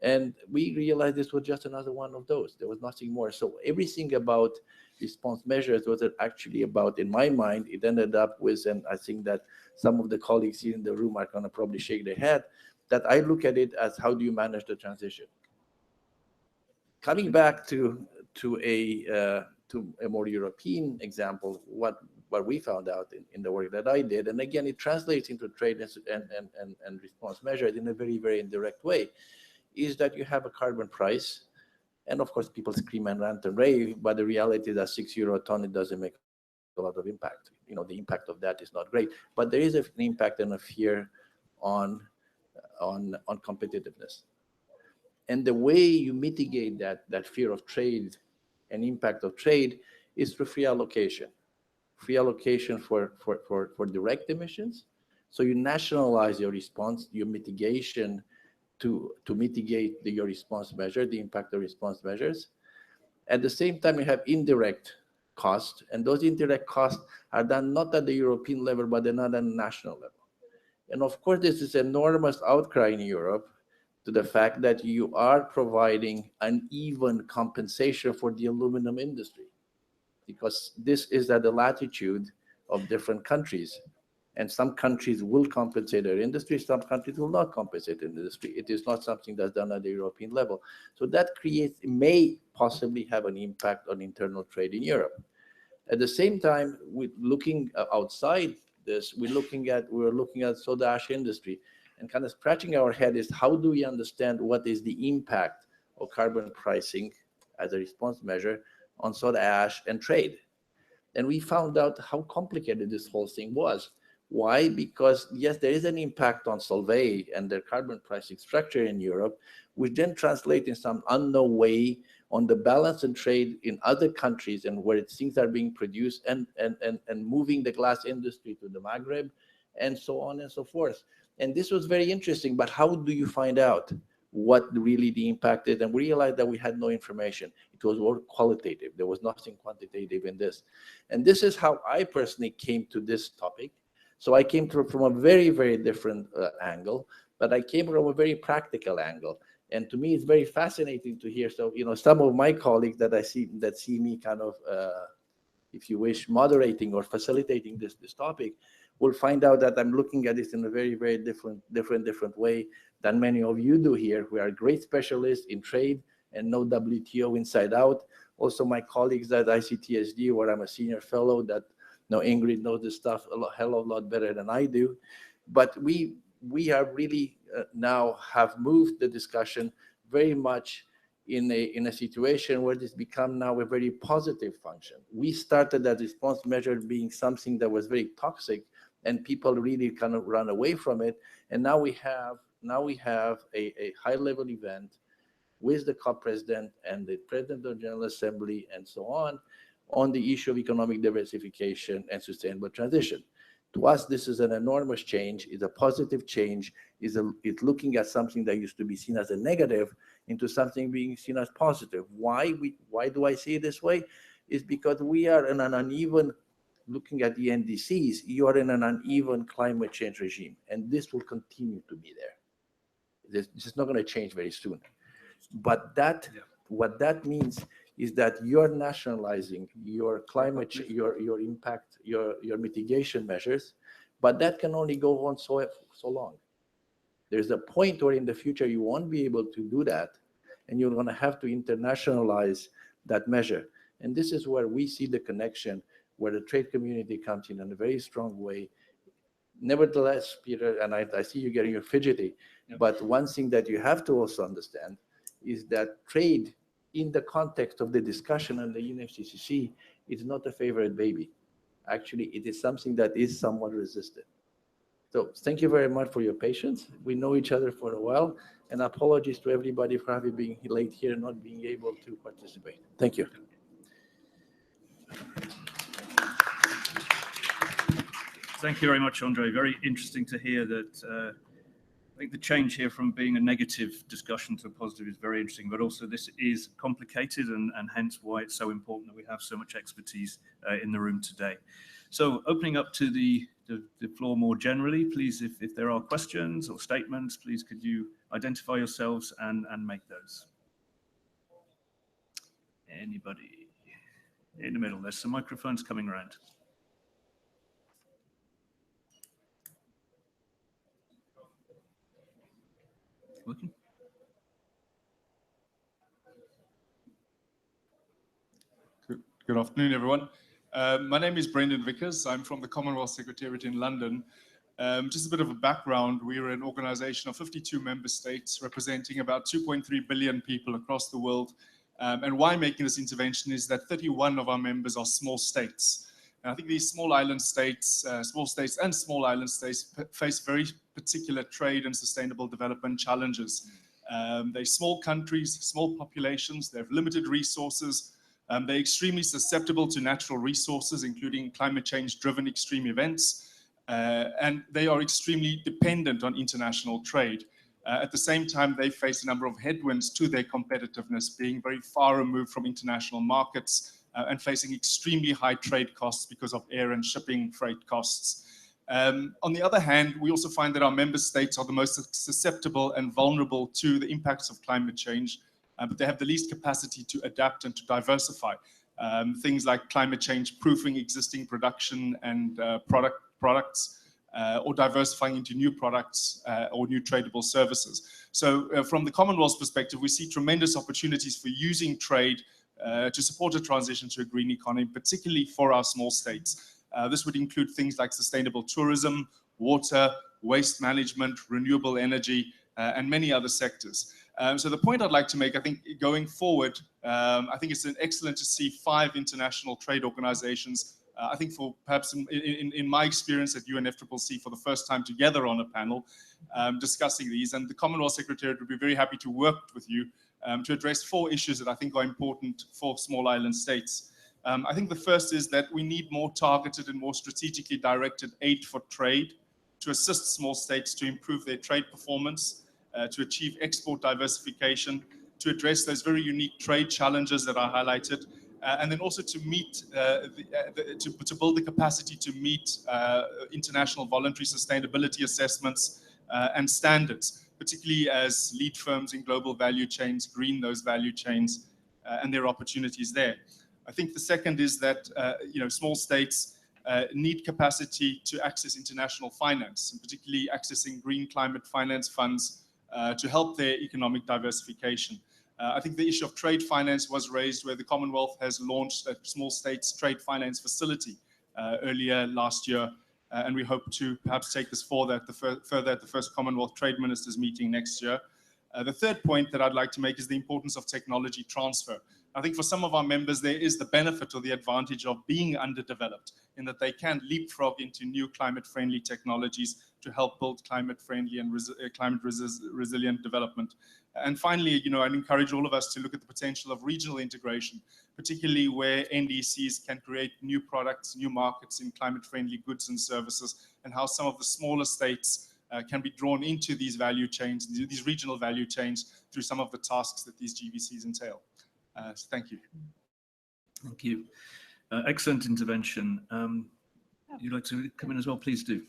G: And we realized this was just another one of those. There was nothing more. So everything about response measures was actually about, in my mind, it ended up with, and I think that some of the colleagues here in the room are going to probably shake their head, that I look at it as how do you manage the transition? Coming back to a more European example, what we found out in the work that I did, and again, it translates into trade and response measures in a very, very indirect way, is that you have a carbon price. And of course, people scream and rant and rave, but the reality is that €6 a ton, it doesn't make a lot of impact. The impact of that is not great, but there is an impact and a fear on competitiveness. And the way you mitigate that fear of trade and impact of trade is through free allocation for direct emissions. So you nationalize your response, your mitigation to mitigate your response measure, the impact of response measures. At the same time, you have indirect costs, and those indirect costs are done not at the European level, but they're not at the national level. And of course, this is enormous outcry in Europe to the fact that you are providing uneven compensation for the aluminum industry, because this is at the latitude of different countries. And some countries will compensate their industry, some countries will not compensate the industry. It is not something that's done at the European level. So that may possibly have an impact on internal trade in Europe. At the same time, with looking outside this, we're looking at soda ash industry and kind of scratching our head is how do we understand what is the impact of carbon pricing as a response measure on soda ash and trade? And we found out how complicated this whole thing was. Why? Because yes, there is an impact on Solvay and their carbon pricing structure in Europe, which then translate in some unknown way on the balance in trade in other countries and where things are being produced and moving the glass industry to the Maghreb and so on and so forth. And this was very interesting, but how do you find out what really the impact is? And we realized that we had no information. It was all qualitative. There was nothing quantitative in this. And this is how I personally came to this topic. So I came from a very, very different angle, but I came from a very practical angle. And to me, it's very fascinating to hear. So, some of my colleagues that see me kind of, if you wish, moderating or facilitating this topic, will find out that I'm looking at this in a very, very different way than many of you do here, who are great specialists in trade and know WTO inside out. Also, my colleagues at ICTSD, where I'm a senior fellow, that Ingrid knows this stuff a hell of a lot better than I do. But we have really now have moved the discussion very much in a situation where this become now a very positive function. We started that response measure being something that was very toxic and people really kind of run away from it. And now we have now we have a high-level event with the COP president and the president of the General Assembly and so on the issue of economic diversification and sustainable transition. To us, this is an enormous change. It's a positive change. It's looking at something that used to be seen as a negative into something being seen as positive. Why do I see it this way? It's because we are in an uneven, looking at the NDCs, you are in an uneven climate change regime, and this will continue to be there. This is not going to change very soon. But what that means is that you're nationalizing your climate, your impact, your mitigation measures, but that can only go on so long. There's a point where in the future you won't be able to do that, and you're going to have to internationalize that measure. And this is where we see the connection, where the trade community comes in a very strong way. Nevertheless, Peter, and I see you getting fidgety, but one thing that you have to also understand is that trade in the context of the discussion on the UNFCCC is not a favorite baby. Actually, it is something that is somewhat resisted. So thank you very much for your patience. We know each other for a while, and apologies to everybody for having been late here and not being able to participate. Thank you.
A: Thank you very much, Andre. Very interesting to hear that. I think the change here from being a negative discussion to a positive is very interesting, but also this is complicated and hence why it's so important that we have so much expertise in the room today. So opening up to the floor more generally, please, if there are questions or statements, please could you identify yourselves and make those. Anybody in the middle? There's some microphones coming around. Working?
H: Good afternoon, everyone. My name is Brendan Vickers. I'm from the Commonwealth Secretariat in London. Just a bit of a background. We're an organization of 52 member states representing about 2.3 billion people across the world. And why making this intervention is that 31 of our members are small states. And I think these small island states, small states and small island states face very particular trade and sustainable development challenges. They're small countries, small populations, they have limited resources. They're extremely susceptible to natural resources, including climate change-driven extreme events. And they are extremely dependent on international trade. At the same time, they face a number of headwinds to their competitiveness, being very far removed from international markets and facing extremely high trade costs because of air and shipping freight costs. On the other hand, we also find that our member states are the most susceptible and vulnerable to the impacts of climate change, but they have the least capacity to adapt and to diversify. Things like climate change proofing existing production and products, or diversifying into new products or new tradable services. So from the Commonwealth's perspective, we see tremendous opportunities for using trade to support a transition to a green economy, particularly for our small states. This would include things like sustainable tourism, water, waste management, renewable energy, and many other sectors. So the point I'd like to make, I think going forward, I think it's excellent to see 5 international trade organizations, I think for perhaps in my experience at UNFCCC for the first time together on a panel discussing these, and the Commonwealth Secretariat would be very happy to work with you to address 4 issues that I think are important for small island states. I think the first is that we need more targeted and more strategically directed aid for trade to assist small states to improve their trade performance, to achieve export diversification, to address those very unique trade challenges that I highlighted, and then also to meet, to build the capacity to meet international voluntary sustainability assessments and standards, particularly as lead firms in global value chains green those value chains and their opportunities there. I think the second is that small states need capacity to access international finance, and particularly accessing green climate finance funds to help their economic diversification. I think the issue of trade finance was raised, where the Commonwealth has launched a small states trade finance facility earlier last year, and we hope to perhaps take this further at the first Commonwealth Trade Ministers meeting next year. The third point that I'd like to make is the importance of technology transfer. I think for some of our members, there is the benefit or the advantage of being underdeveloped in that they can leapfrog into new climate-friendly technologies to help build climate-friendly and resilient development. And finally, I'd encourage all of us to look at the potential of regional integration, particularly where NDCs can create new products, new markets in climate-friendly goods and services, and how some of the smaller states can be drawn into these value chains, these regional value chains, through some of the tasks that these GVCs entail. So thank you.
A: Thank you. Excellent intervention. You'd like to come in as well? Please do.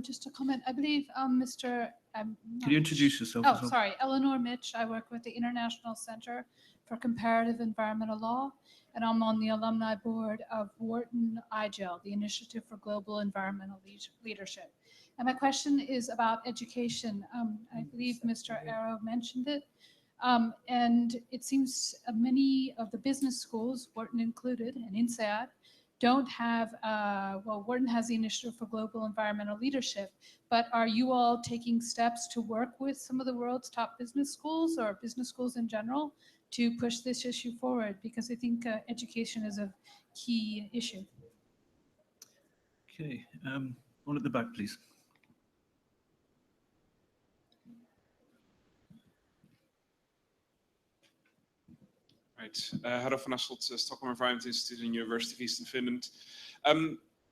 I: Just a comment. I believe Mr.
A: Can you introduce yourself?
I: Oh,
A: as well?
I: sorry. Eleanor Mitch. I work with the International Center for Comparative Environmental Law, and I'm on the alumni board of Wharton IGEL, the Initiative for Global Environmental Leadership. And my question is about education. I believe Mr. Arrow mentioned it. And it seems many of the business schools, Wharton included, and INSEAD, don't have, well, Wharton has the Initiative for Global Environmental Leadership, but are you all taking steps to work with some of the world's top business schools or business schools in general to push this issue forward? Because I think education is a key issue.
A: Okay, one at the back, please.
J: Right, Harro van Asselt, Stockholm Environment Institute and University of Eastern Finland.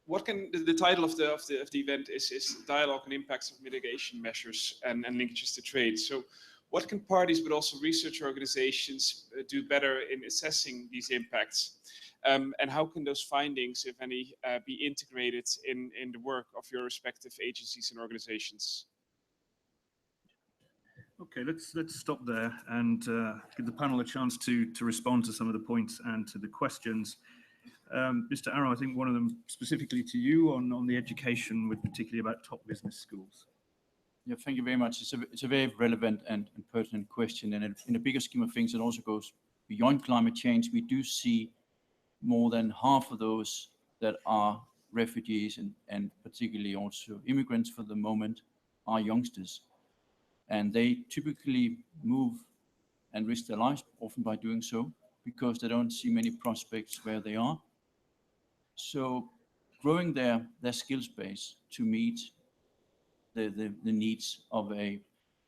J: What can the title of the event is dialogue on impacts of mitigation measures and linkages to trade. So, what can parties, but also research organizations, do better in assessing these impacts, and how can those findings, if any, be integrated in the work of your respective agencies and organizations?
A: Okay, let's stop there and give the panel a chance to respond to some of the points and to the questions. Mr. Arrow, I think one of them specifically to you on the education, with particularly about top business schools.
D: Yeah, thank you very much. It's a very relevant and pertinent question, and in the bigger scheme of things, it also goes beyond climate change. We do see more than half of those that are refugees and particularly also immigrants for the moment are youngsters. And they typically move and risk their lives, often by doing so, because they don't see many prospects where they are. So growing their skills base to meet the needs of a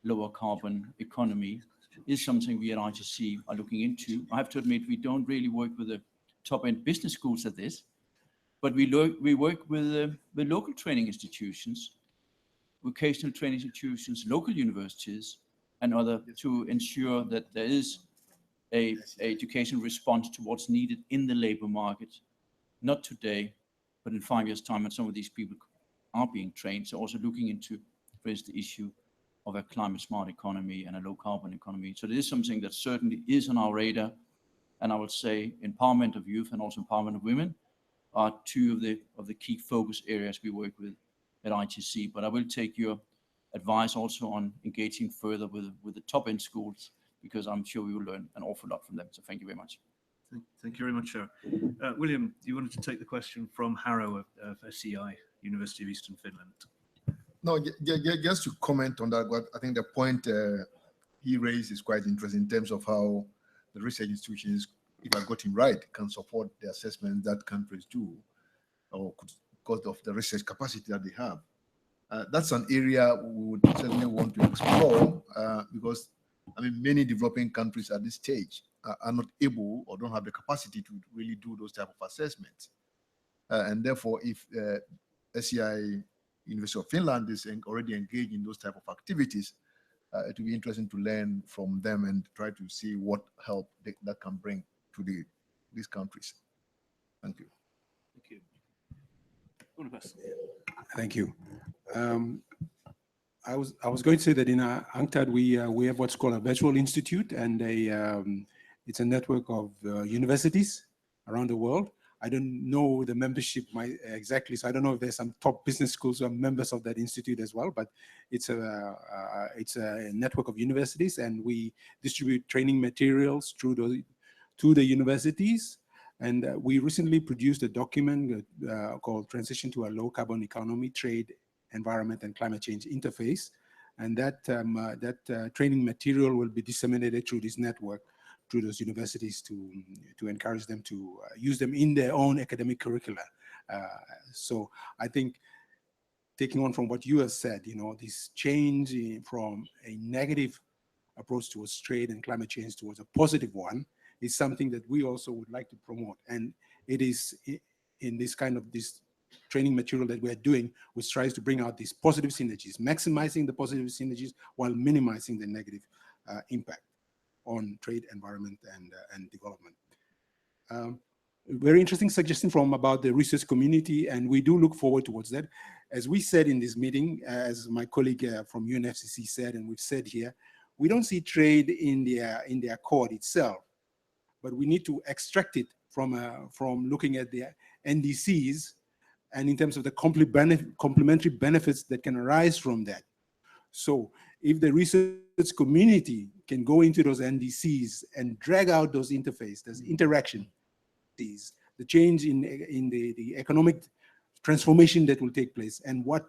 D: lower carbon economy is something we at ITC are looking into. I have to admit, we don't really work with the top-end business schools at this, but we work with the local training institutions, vocational training institutions, local universities, and other to ensure that there is a education response to what's needed in the labor market, not today, but in 5 years' time when some of these people are being trained. So also looking into, for instance, the issue of a climate smart economy and a low carbon economy. So this is something that certainly is on our radar. And I would say empowerment of youth and also empowerment of women are two of the key focus areas we work with at ITC, but I will take your advice also on engaging further with the top end schools, because I'm sure we will learn an awful lot from them. So thank you very much.
A: Thank you very much, Harro. William, you wanted to take the question from Harro of SEI, University of Eastern Finland.
B: No, just to comment on that, but I think the point he raised is quite interesting in terms of how the research institutions, if I got him right, can support the assessment that countries do, or could, because of the research capacity that they have. That's an area we would certainly want to explore because, I mean, many developing countries at this stage are not able or don't have the capacity to really do those type of assessments. And therefore, if SEI University of Finland is already engaged in those type of activities, it will be interesting to learn from them and try to see what help that can bring to these countries. Thank you.
A: Thank you.
C: Thank you. I was going to say that in UNCTAD we have what's called a virtual institute, and it's a network of universities around the world. I don't know the membership exactly, so I don't know if there's some top business schools who are members of that institute as well. But it's a network of universities, and we distribute training materials to the universities. And we recently produced a document called Transition to a Low Carbon Economy, Trade, Environment and Climate Change Interface. And that training material will be disseminated through this network through those universities to encourage them to use them in their own academic curricula. So I think, taking on from what you have said, this change from a negative approach towards trade and climate change towards a positive one is something that we also would like to promote. And it is in this training material that we're doing, which tries to bring out these positive synergies, maximizing the positive synergies while minimizing the negative impact on trade, environment, and development. Very interesting suggestion about the research community, and we do look forward towards that. As we said in this meeting, as my colleague from UNFCCC said, and we've said here, we don't see trade in the accord itself, but we need to extract it from looking at the NDCs and in terms of the complementary benefits that can arise from that. So if the research community can go into those NDCs and drag out those interfaces, those interaction, the change in the economic transformation that will take place and what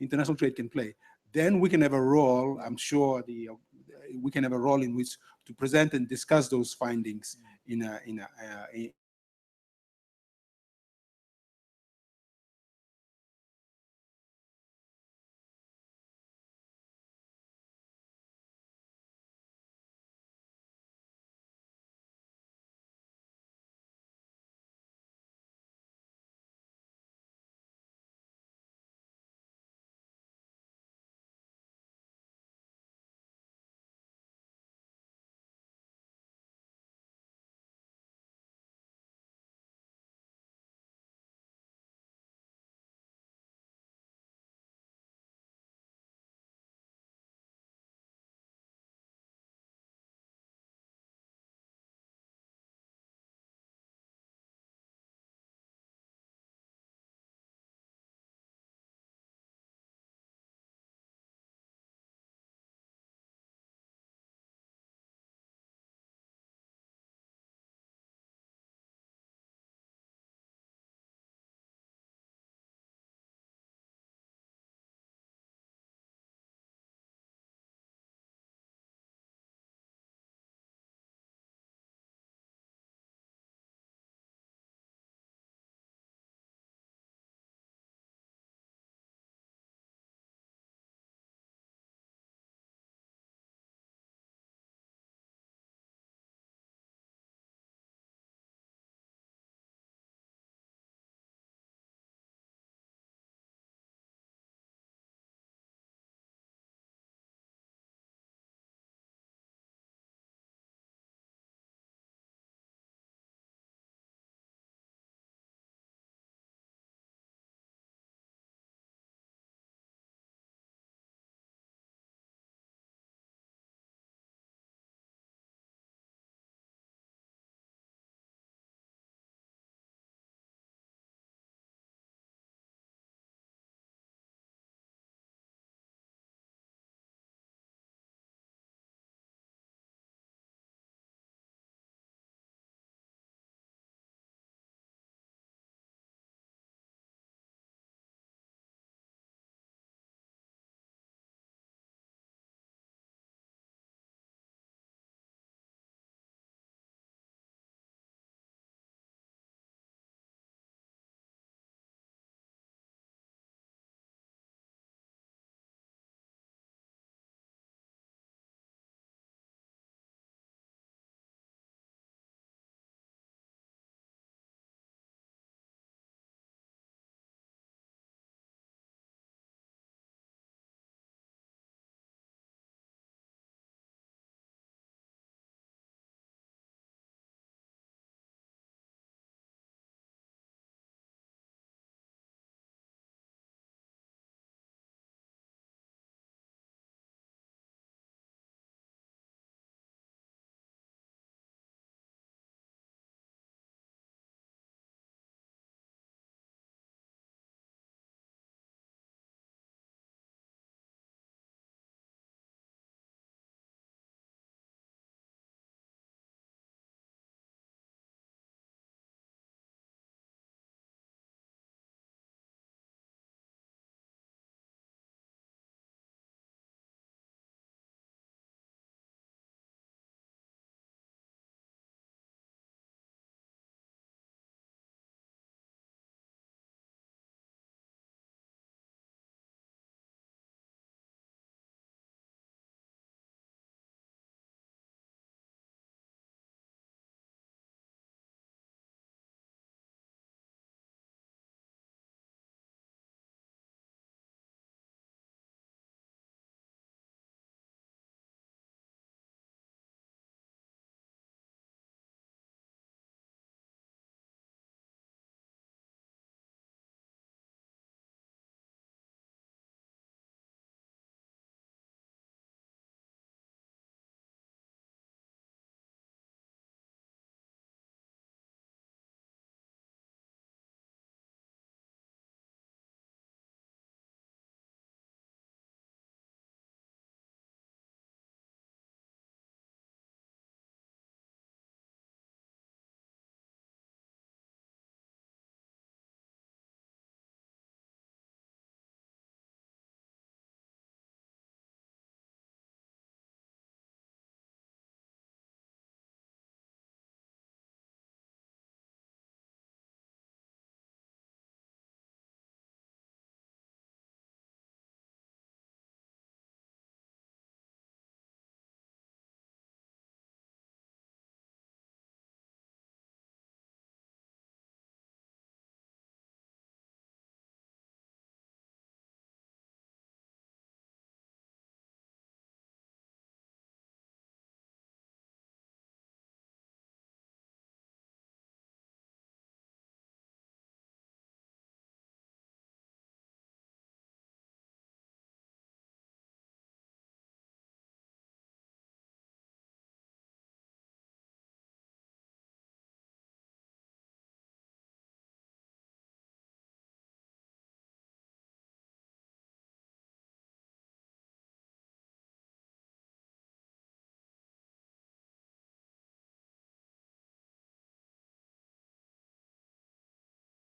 C: international trade can play, then we can have a role, I'm sure we can have a role in which to present and discuss those findings in